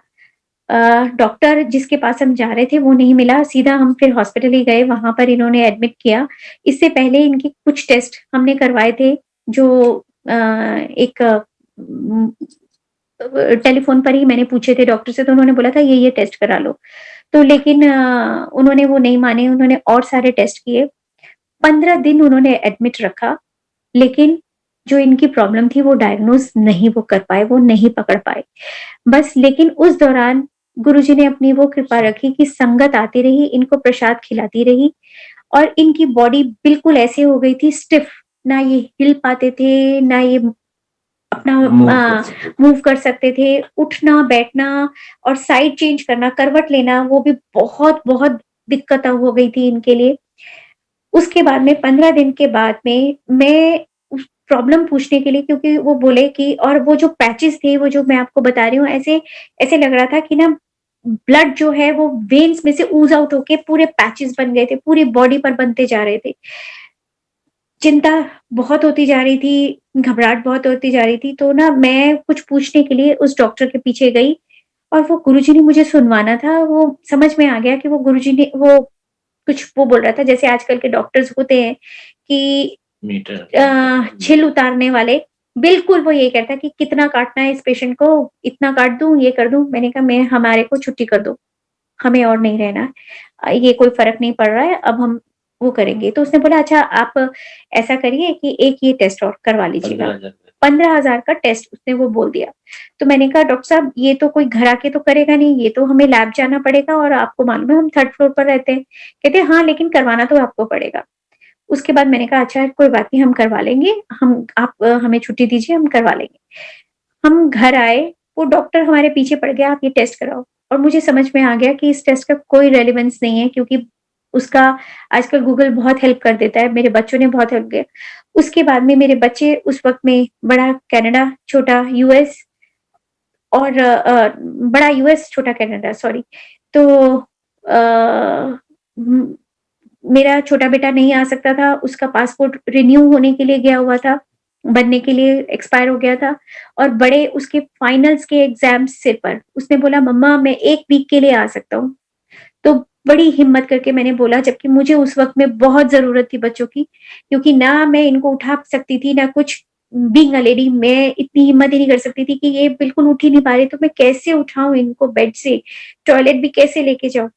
डॉक्टर जिसके पास हम जा रहे थे वो नहीं मिला, सीधा हम फिर हॉस्पिटल ही गए, वहाँ पर इन्होंने एडमिट किया। इससे पहले इनके कुछ टेस्ट हमने करवाए थे जो एक टेलीफ़ोन पर ही मैंने पूछे थे डॉक्टर से, तो उन्होंने बोला था ये टेस्ट करा लो। तो लेकिन उन्होंने वो नहीं माने, उन्होंने और सारे टेस्ट किए। 15 दिन उन्होंने एडमिट रखा, लेकिन जो इनकी प्रॉब्लम थी वो डायग्नोज़ नहीं वो कर पाए, वो नहीं पकड़ पाए। बस लेकिन उस दौरान गुरुजी ने अपनी वो कृपा रखी कि संगत आती रही, इनको प्रसाद खिलाती रही और इनकी बॉडी बिल्कुल ऐसे हो गई थी स्टिफ, ना ये हिल पाते थे, ना ये अपना मूव कर सकते थे, उठना, बैठना और साइड चेंज करना, करवट लेना, वो भी बहुत-बहुत दिक्कत हो गई थी इनके लिए। उसके बाद में 15 दिन के बाद में मैं उस प्रॉब्लम पूछने के लिए क्योंकि वो बोले कि और वो जो पैचेज़ थे, वो जो मैं आपको बता रही हूँ, ऐसे ऐसे लग रहा था कि ना ब्लड जो है वो वेन्स में से ooze आउट होके पूरे पैचेज़ बन गए थे, पूरी बॉडी पर बनते जा रहे थे। चिंता बहुत होती जा रही थी, घबराहट बहुत होती जा रही थी, तो ना मैं कुछ पूछने के लिए उस डॉक्टर के पीछे गई और वो गुरुजी ने मुझे सुनवाना था, वो समझ में आ गया कि वो गुरुजी ने वो कुछ वो बोल रहा था जैसे आजकल के डॉक्टर्स होते हैं कि छिल उतारने वाले, बिल्कुल वो ये कहता है कि कितना काटना है इस पेशेंट को, इतना काट दूँ, ये कर दूँ? मैंने कहा मैं हमारे को छुट्टी कर दो, हमें और नहीं रहना है। ये कोई फ़र्क नहीं पड़ रहा है, अब हम वो करेंगे। तो उसने बोला अच्छा आप ऐसा करिए कि एक ये टेस्ट और करवा लीजिएगा। 15,000 का टेस्ट उसने वो बोल दिया। तो मैंने कहा डॉक्टर साहब ये तो कोई घर आके तो करेगा नहीं, ये तो हमें लैब जाना पड़ेगा और आपको मालूम है हम 3rd फ्लोर पर रहते हैं। कहते हैं हाँ, लेकिन करवाना तो आपको पड़ेगा। उसके बाद मैंने कहा अच्छा कोई बात नहीं हम करवा लेंगे, हम आप हमें छुट्टी दीजिए हम करवा लेंगे। हम घर आए, वो डॉक्टर हमारे पीछे पड़ गया आप ये टेस्ट कराओ और मुझे समझ में आ गया कि इस टेस्ट का कोई रेलेवेंस नहीं है क्योंकि उसका आजकल गूगल बहुत हेल्प कर देता है, मेरे बच्चों ने बहुत हेल्प किया। उसके बाद में मेरे बच्चे उस वक़्त में बड़ा कनाडा, छोटा यूएस और बड़ा यूएस, छोटा कनाडा सॉरी। तो उम, मेरा छोटा बेटा नहीं आ सकता था, उसका पासपोर्ट रिन्यू होने के लिए गया हुआ था, बनने के लिए एक्सपायर हो गया था और बड़े उसके फाइनल्स के एग्ज़ाम्स सिर पर। उसने बोला मम्मा मैं 1 वीक के लिए आ सकता हूँ। तो बड़ी हिम्मत करके मैंने बोला जबकि मुझे उस वक़्त में बहुत ज़रूरत थी बच्चों की, क्योंकि ना मैं इनको उठा सकती थी, ना कुछ बीइंग अ लेडी मैं इतनी हिम्मत ही नहीं कर सकती थी कि ये बिल्कुल उठ ही नहीं पा रहे, तो मैं कैसे उठाऊँ इनको बेड से, टॉयलेट भी कैसे लेके जाऊँ?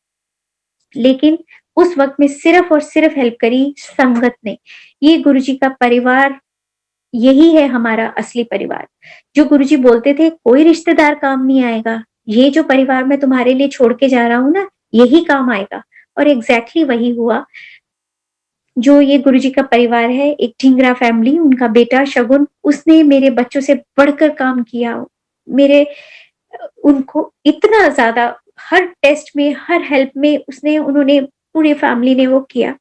लेकिन उस वक़्त में सिर्फ़ और सिर्फ़ हेल्प करी संगत ने। ये गुरुजी का परिवार, यही है हमारा असली परिवार। जो गुरुजी बोलते थे कोई रिश्तेदार काम नहीं आएगा, ये जो परिवार मैं तुम्हारे लिए छोड़ के जा रहा हूँ ना, यही काम आएगा और एग्ज़ैक्टली वही हुआ। जो ये गुरुजी का परिवार है, एक ढींगरा फैमिली, उनका बेटा शगुन, उसने मेरे बच्चों से बढ़कर काम किया। मेरे उनको इतना ज़्यादा हर टेस्ट में, हर हेल्प में उन्होंने पूरी फैमिली ने वो किया।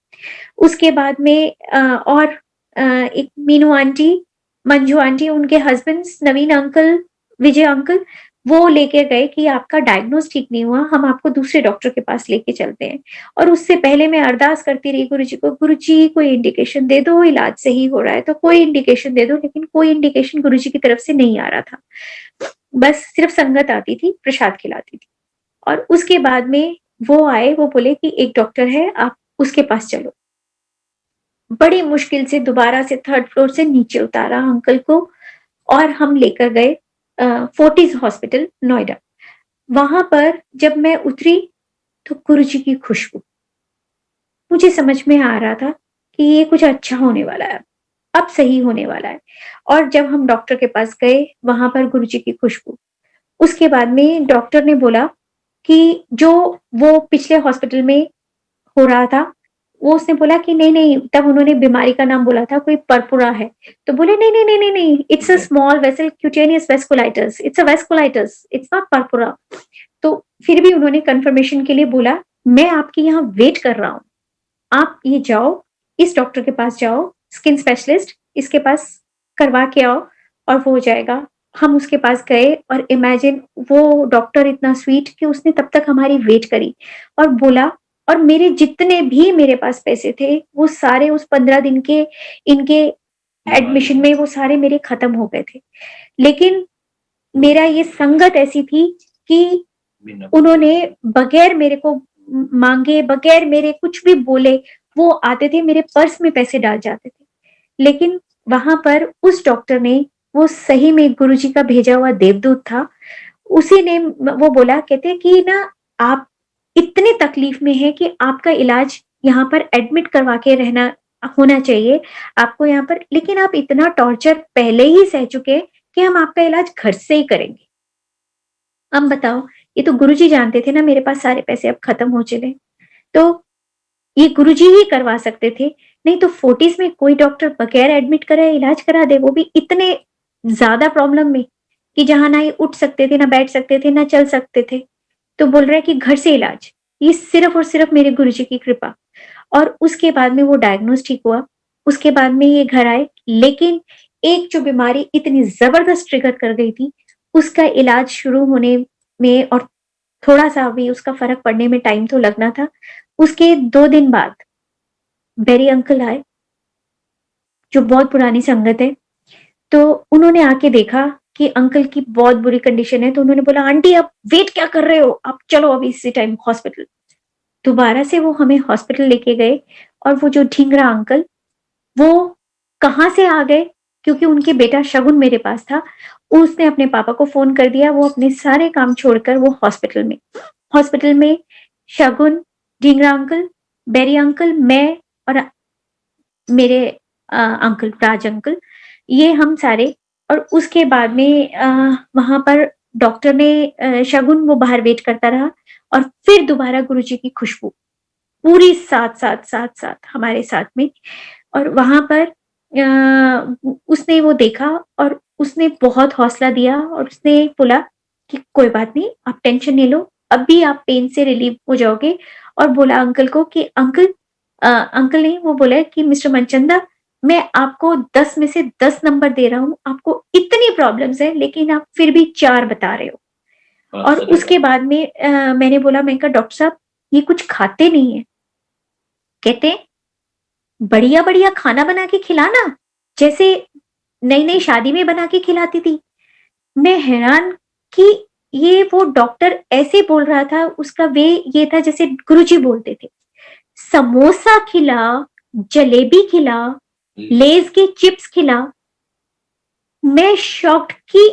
उसके बाद में और एक मीनू आंटी, मंजू आंटी, उनके हस्बैंड्स, नवीन अंकल, विजय अंकल, वो लेके गए कि आपका डायग्नोस ठीक नहीं हुआ, हम आपको दूसरे डॉक्टर के पास लेके चलते हैं। और उससे पहले मैं अरदास करती रही गुरुजी को, गुरुजी कोई इंडिकेशन दे दो, इलाज सही हो रहा है तो कोई इंडिकेशन दे दो, लेकिन कोई इंडिकेशन गुरुजी की तरफ से नहीं आ रहा था। बस सिर्फ संगत आती थी, प्रसाद खिलाती थी। और उसके बाद में वो आए, वो बोले कि एक डॉक्टर है, आप उसके पास चलो। बड़ी मुश्किल से दोबारा से 3rd फ्लोर से नीचे उतारा अंकल को और हम लेकर गए फोर्टिस हॉस्पिटल नोएडा। वहां पर जब मैं उतरी तो गुरुजी की खुशबू, मुझे समझ में आ रहा था कि ये कुछ अच्छा होने वाला है, अब सही होने वाला है। और जब हम डॉक्टर के पास गए, वहां पर गुरुजी की खुशबू। उसके बाद में डॉक्टर ने बोला कि जो वो पिछले हॉस्पिटल में हो रहा था, वो उसने बोला कि नहीं-नहीं, तब उन्होंने बीमारी का नाम बोला था, कोई पर्पुरा है। तो बोले नहीं, नहीं, नहीं, नहीं, नहीं, it's a small vessel cutaneous vasculitis, it's a vasculitis, it's not purpura. तो फिर भी उन्होंने कन्फर्मेशन के लिए बोला, मैं आपके यहाँ वेट कर रहा हूँ। आप ये जाओ, इस डॉक्टर के पास जाओ, स्किन स्पेशलिस्ट, इसके पास करवा के आओ और वो हो जाएगा। हम उसके पास गए और इमेजिन वो डॉक्टर इतना स्वीट कि उसने तब तक हमारी वेट करी और बोला, और मेरे जितने भी मेरे पास पैसे थे, वो सारे उस 15 दिन के इनके एडमिशन में वो सारे मेरे खत्म हो गए थे। लेकिन मेरा ये संगत ऐसी थी कि उन्होंने बगैर मेरे को माँगे, बगैर मेरे कुछ भी बोले, वो आते थे, मेरे पर्स में पैसे डाल जाते थे। लेकिन वहाँ पर उस डॉक्टर ने, वो सही में गुरुजी का भेजा हुआ देवदूत था। उसी ने वो बोला, कहते कि ना आप इतने तकलीफ में हैं कि आपका इलाज यहाँ पर एडमिट करवा के रहना होना चाहिए आपको यहाँ पर, लेकिन आप इतना टॉर्चर पहले ही सह चुके हैं कि हम आपका इलाज घर से ही करेंगे। अब बताओ, ये तो गुरुजी जानते थे ना मेरे पास सारे पैसे अब खत्म हो चले। तो ये गुरुजी ही करवा सकते थे, नहीं तो फोर्टिस में कोई डॉक्टर बगैर एडमिट कराए इलाज करा दे, वो भी इतने ज़्यादा प्रॉब्लम में कि जहाँ ना ये उठ सकते थे, ना बैठ सकते थे, ना चल सकते थे। तो बोल रहा है कि घर से इलाज, ये सिर्फ़ और सिर्फ़ मेरे गुरुजी की कृपा। और उसके बाद में वो डायग्नोज़ ठीक हुआ, उसके बाद में ये घर आए, लेकिन एक जो बीमारी इतनी ज़बरदस्त ट्रिगर कर गई थी, उसका इलाज शुरू होने में और थोड़ा-सा अभी उसका फ़र्क पड़ने में टाइम तो लगना था। उसके 2 दिन बाद बेरी अंकल आए, जो बहुत पुरानी संगत है। तो उन्होंने आके देखा कि अंकल की बहुत बुरी कंडीशन है, तो उन्होंने बोला, "आंटी आप वेट क्या कर रहे हो? आप चलो अभी इसी टाइम हॉस्पिटल।" दोबारा से वो हमें हॉस्पिटल लेके गए और वो जो ढींगरा अंकल, वो कहाँ से आ गए, क्योंकि उनके बेटा शगुन मेरे पास था। उसने अपने पापा को फ़ोन कर दिया, वो अपने सारे काम छोड़कर वो हॉस्पिटल में शगुन, ढींगरा अंकल, बेरी अंकल, मैं और मेरे अंकल, राज अंकल, ये हम सारे। और उसके बाद में वहाँ पर डॉक्टर ने शगुन वो बाहर वेट करता रहा और फिर दोबारा गुरुजी की खुशबू, पूरी साथ-साथ हमारे साथ में। और वहाँ पर उसने वो देखा और उसने बहुत हौसला दिया और उसने बोला कि कोई बात नहीं, आप टेंशन नहीं लो, अभी आप पेन से रिलीव हो जाओगे। और बोला अंकल को कि अंकल नहीं, वो बोला कि मिस्टर मनचंदा, मैं आपको 10 में से 10 नंबर दे रहा हूँ, आपको इतनी प्रॉब्लम्स है लेकिन आप फिर भी 4 बता रहे हो। और उसके बाद में मैंने बोला, मैंने कहा डॉक्टर साहब ये कुछ खाते नहीं है। कहते बढ़िया-बढ़िया खाना बना के खिलाना, जैसे नई-नई शादी में बना के खिलाती थी। मैं हैरान कि ये वो डॉक्टर ऐसे बोल रहा था, उसका वे ये था जैसे गुरुजी बोलते थे। समोसा खिला, जलेबी खिला, लेज़ के चिप्स खिला। मैं शॉक्ड कि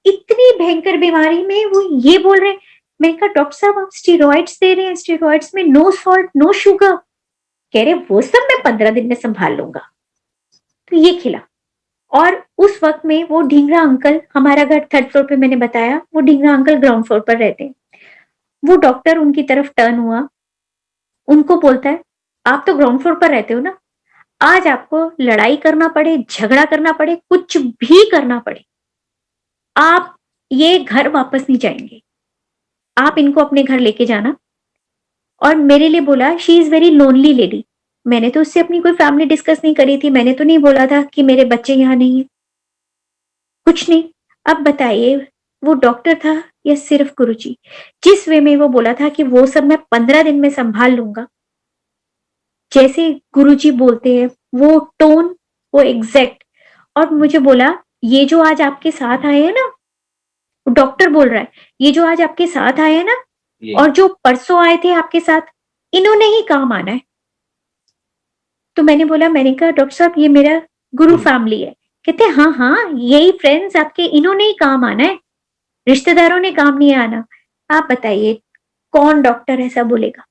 इतनी भयंकर बीमारी में वो ये बोल रहे हैं। मैंने कहा डॉक्टर साहब आप स्टेरॉइड्स दे रहे हैं, स्टेरॉइड्स में नो सॉल्ट, नो शुगर। कह रहे वो सब मैं 15 दिन में सँभाल लूँगा। तो ये खिला। और उस वक़्त में वो ढींगरा अंकल, हमारा घर 3rd फ्लोर पे मैंने बताया, वो ढींगरा अंकल ग्राउंड फ्लोर पर रहते हैं। वो डॉक्टर उनकी तरफ टर्न हुआ, उनको बोलता है, "आप तो ग्राउंड फ्लोर पर रहते हो ना? आज आपको लड़ाई करना पड़े, झगड़ा करना पड़े, कुछ भी करना पड़े, आप ये घर वापस नहीं जाएँगे। आप इनको अपने घर लेके जाना।" और मेरे लिए बोला, "she is very lonely lady." मैंने तो उससे अपनी कोई फैमिली डिस्कस नहीं करी थी, मैंने तो नहीं बोला था कि मेरे बच्चे यहाँ नहीं हैं, कुछ नहीं। अब बताइए, वो डॉक्टर था, या सिर्फ गुरुजी? जिस वे में वो बोला था कि वो सब मैं 15 दिन में सँभाल लूँगा, जैसे गुरुजी बोलते हैं, वो टोन, वो एग्ज़ैक्ट। और मुझे बोला, "ये जो आज आपके साथ आए हैं ना", डॉक्टर बोल रहा है, "ये जो आज आपके साथ आए हैं ना, और जो परसों आए थे आपके साथ, इन्होंने ही काम आना है।" तो मैंने कहा, "डॉक्टर साहब, ये मेरा गुरु फैमिली है।" कहते हैं, "हाँ, हाँ, यही फ्रेंड्स आपके, इन्होंने ही काम आना है, रिश्तेदारों ने काम नहीं आना।" आप बताइए, कौन डॉक्टर ऐसा बोलेगा?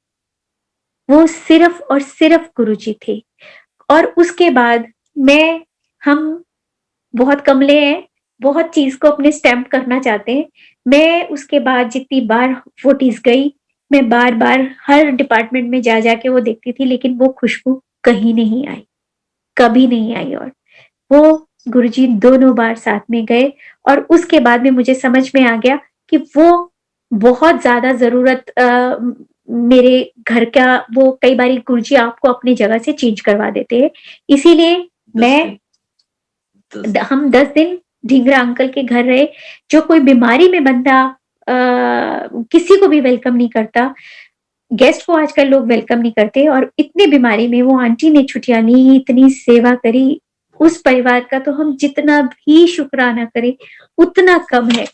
वो सिर्फ और सिर्फ गुरुजी थे। और उसके बाद मैं हम बहुत कमले हैं, बहुत चीज़ को अपने स्टैम्प करना चाहते हैं। मैं उसके बाद जितनी बार फॉर्टीज़ गई, मैं बार-बार हर डिपार्टमेंट में जा-जा के वो देखती थी, लेकिन वो खुशबू कहीं नहीं आई, कभी नहीं आई। और वो गुरुजी दोनों बार साथ में गए, और उसके बाद में मुझे समझ में आ गया कि वो बहुत ज़्यादा ज़रूरत मेरे घर का, वो कई बारी गुरुजी आपको अपनी जगह से चेंज करवा देते हैं। इसीलिए 10 मैं दिन 10 हम 10 दिन ढींगरा अंकल के घर रहे। जो कोई बीमारी में बंदा किसी को भी वेलकम नहीं करता, गेस्ट को आजकल लोग वेलकम नहीं करते, और इतनी बीमारी में वो आंटी ने छुट्टियाँ ली, इतनी सेवा करी, उस परिवार का तो हम जितना भी शुक्राना करें, उतना कम है।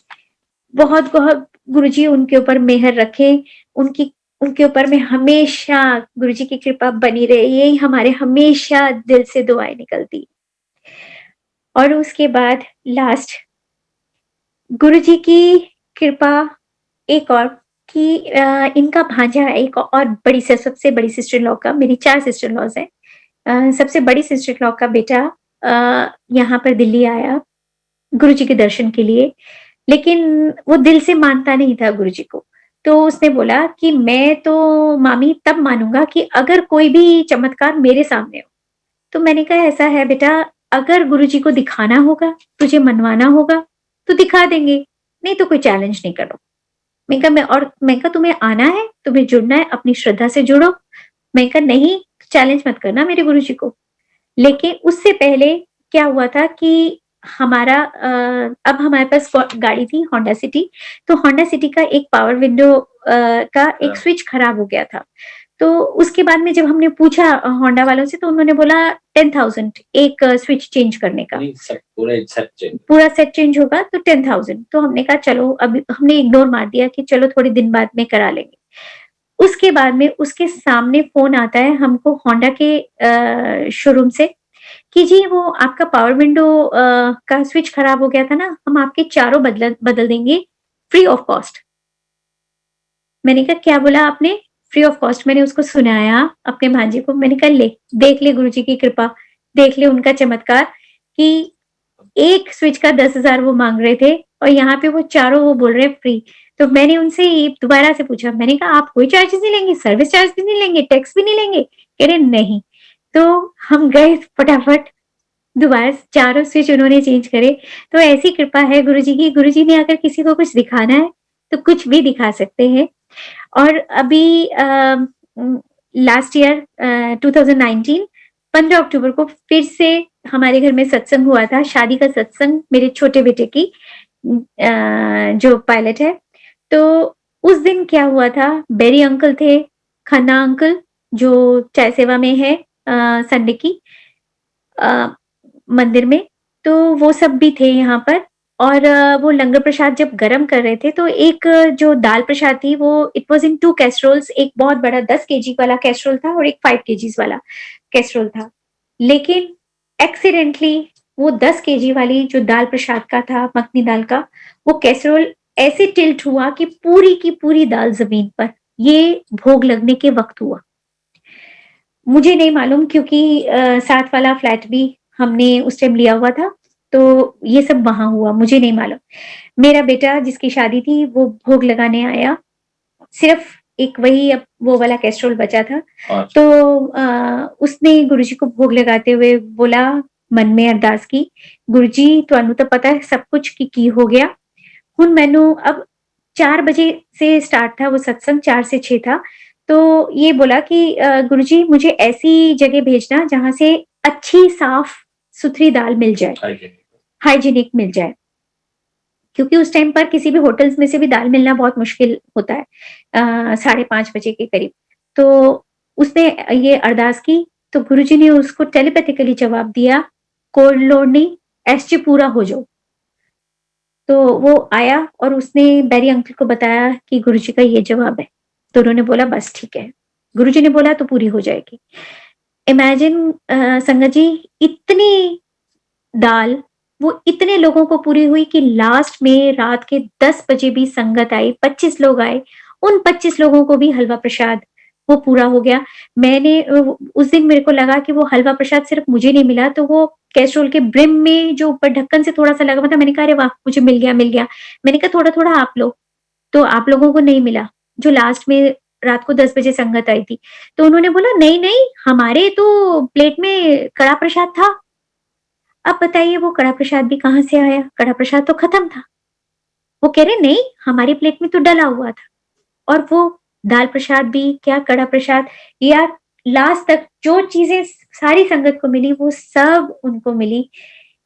बहुत-बहुत गुरुजी उनके ऊपर मेहर रखें, उनकी उनके ऊपर में हमेशा गुरुजी की कृपा बनी रहे, यही हमारे हमेशा दिल से दुआएँ निकलती। और उसके बाद लास्ट, गुरुजी की कृपा एक और, कि इनका भांजा, एक और बड़ी से सबसे बड़ी सिस्टर इन लॉ का, मेरी 4 सिस्टर इन लॉज़ हैं। सबसे बड़ी सिस्टर इन लॉ का बेटा यहाँ पर दिल्ली आया गुरुजी के दर्शन के लिए, लेकिन वो दिल से मानता नहीं था गुरुजी को। तो उसने बोला कि मैं तो मामी तब मानूँगा कि अगर कोई भी चमत्कार मेरे सामने हो। तो मैंने कहा, ऐसा है बेटा, अगर गुरुजी को दिखाना होगा, तुझे मनवाना होगा, तो दिखा देंगे, नहीं तो कोई चैलेंज नहीं करो। मैं कहा, तुम्हें आना है, तुम्हें जुड़ना है, अपनी श्रद्धा से जुड़ो। मैं कहा, नहीं, चैलेंज मत करना मेरे गुरुजी को। लेकिन उससे पहले क्या हुआ था कि अब हमारे पास गाड़ी थी होंडा सिटी, तो होंडा सिटी का एक पावर विंडो का एक स्विच खराब हो गया था। तो उसके बाद में जब हमने पूछा होंडा वालों से, तो उन्होंने बोला 10,000 एक स्विच चेंज करने का। नहीं, सब पूरा सेट चेंज होगा तो 10,000। तो हमने कहा चलो, अभी हमने इग्नोर मार दिया कि चलो थोड़े दिन बाद में करा लेंगे। उसके बाद में उसके सामने फ़ोन आता है हमको होंडा के शोरूम से कि जी वो आपका पावर विंडो का स्विच खराब हो गया था ना, हम आपके चारों बदल देंगे फ्री ऑफ कॉस्ट। मैंने कहा, क्या बोला आपने? Free of cost. मैंने उसको सुनाया अपने भांजे को, मैंने कहा, ले देख ले गुरुजी की कृपा, देख ले उनका चमत्कार, कि एक स्विच का 10,000 वो माँग रहे थे, और यहाँ पे वो चारों वो बोल रहे हैं फ्री। तो मैंने उनसे ये दोबारा से पूछा, मैंने कहा, आप कोई चार्जेज़ नहीं लेंगे? सर्विस चार्ज भी नहीं लेंगे? टैक्स भी नहीं लेंगे? कह रहे नहीं। तो हम गए फटाफट, दोबारा से चारों स्विच उन्होंने चेंज करे। तो ऐसी कृपा है गुरुजी की, गुरुजी ने अगर किसी को कुछ दिखाना है, तो कुछ भी दिखा सकते हैं। और अभी लास्ट ईयर 2019 15 अक्टूबर को फिर से हमारे घर में सत्संग हुआ था, शादी का सत्संग मेरे छोटे बेटे की, जो पायलट है। तो उस दिन क्या हुआ था, बेरी अंकल थे, खन्ना अंकल जो चाय सेवा में है संडे की मंदिर में, तो वो सब भी थे यहाँ पर। और वो लंगर प्रसाद जब गरम कर रहे थे, तो एक जो दाल प्रसाद थी, वो इट वाज़ इन 2 कैसरोल्स, एक बहुत बड़ा 10 केजी वाला कैसरोल था और एक 5 केजीज़ वाला कैसरोल था। लेकिन एक्सीडेंटली वो 10 केजी वाली जो दाल प्रसाद का था, मखनी दाल का, वो कैसरोल ऐसे टिल्ट हुआ कि पूरी की पूरी दाल ज़मीन पर। ये भोग लगने के वक़्त हुआ। मुझे नहीं मालूम, क्योंकि साथ वाला फ्लैट भी हमने उस टाइम लिया हुआ था, तो ये सब वहाँ हुआ, मुझे नहीं मालूम। मेरा बेटा जिसकी शादी थी, वो भोग लगाने आया, सिर्फ़ एक वही अब वो वाला कैस्ट्रोल बचा था। तो उसने गुरुजी को भोग लगाते हुए बोला, मन में अरदास की, "गुरुजी तुहानू तो पता है सब कुछ की हो गया। हुण मैनू अब 4 बजे से स्टार्ट था वो सत्संग, 4 से 6 था। तो ये बोला कि गुरुजी मुझे ऐसी जगह भेजना जहाँ से अच्छी साफ-सुथरी दाल मिल जाए, हाइजीनिक मिल जाए।" क्योंकि उस टाइम पर किसी भी होटल्स में से भी दाल मिलना बहुत मुश्किल होता है 5:30 बजे के करीब। तो उसने ये अरदास की, तो गुरुजी ने उसको टेलीपैथिकली जवाब दिया, कोड लोड नहीं, एसजी पूरा हो जाओ। तो वो आया और उसने बैरी अंकल को बताया कि गुरुजी का ये जवाब है। तो उन्होंने बोला बस ठीक है। गुरुजी ने बोला तो पूरी हो जाएगी। इमेजिन संगत जी, इतनी दाल वो इतने लोगों को पूरी हुई कि लास्ट में रात के 10 बजे भी संगत आई, 25 लोग आए, उन 25 लोगों को भी हलवा प्रसाद वो पूरा हो गया। मैंने उस दिन मेरे को लगा कि वो हलवा प्रसाद सिर्फ मुझे नहीं मिला, तो वो कैसरोल के ब्रिम में जो ऊपर ढक्कन से थोड़ा-सा लगा हुआ था, मैंने कहा अरे वाह! मुझे मिल गया, मिल गया। मैंने कहा थोड़ा-थोड़ा आप लो, तो आप लोगों को नहीं मिला, जो लास्ट में रात को 10 बजे संगत आई थी। तो उन्होंने बोला नहीं-नहीं, हमारे तो प्लेट में कड़ा प्रसाद था। अब बताइए वो कड़ा प्रसाद भी कहाँ से आया? कड़ा प्रसाद तो खत्म था। वो कह रहे नहीं, हमारी प्लेट में तो डला हुआ था। और वो दाल प्रसाद भी क्या, कड़ा प्रसाद, या लास्ट तक जो चीजें सारी संगत को मिली वो सब उनको मिली।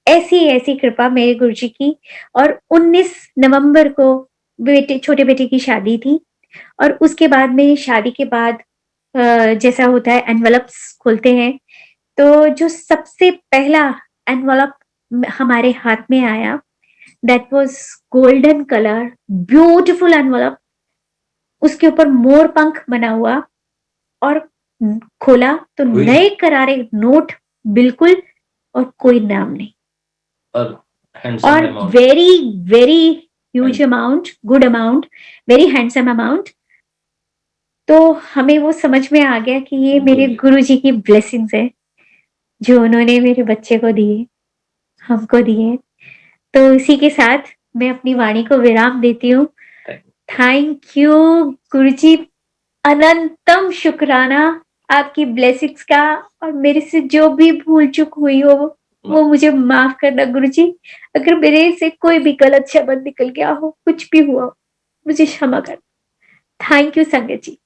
ऐसी-ऐसी कृपा मेरे गुरुजी की। और 19 नवंबर को छोटे बेटे की शादी थी और उसके बाद में शादी के बाद जैसा होता है एनवेलप्स खोलते हैं, तो जो सबसे पहला एनवेलप हमारे हाथ में आया, that was golden colour, beautiful envelope. उसके ऊपर मोर पंख बना हुआ और खोला तो हुई। नए करारे नोट बिल्कुल, और कोई नाम नहीं, और हैंडसम और amount. Very very huge amount, good amount, very handsome amount. तो हमें वो समझ में आ गया कि ये मेरे बिल्कुल। गुरुजी की ब्लेसिंग्स है, जो उन्होंने मेरे बच्चे को दिए, हमको दिए। तो इसी के साथ मैं अपनी वाणी को विराम देती हूँ। थैंक यू गुरुजी, अनंतम शुक्राना आपकी ब्लेसिंग्स का, और मेरे से जो भी भूल चूक हुई हो वो मुझे माफ करना गुरुजी। अगर मेरे से कोई भी गलत शब्द निकल गया हो, कुछ भी हुआ हो, मुझे क्षमा करना। थैंक यू संगत जी।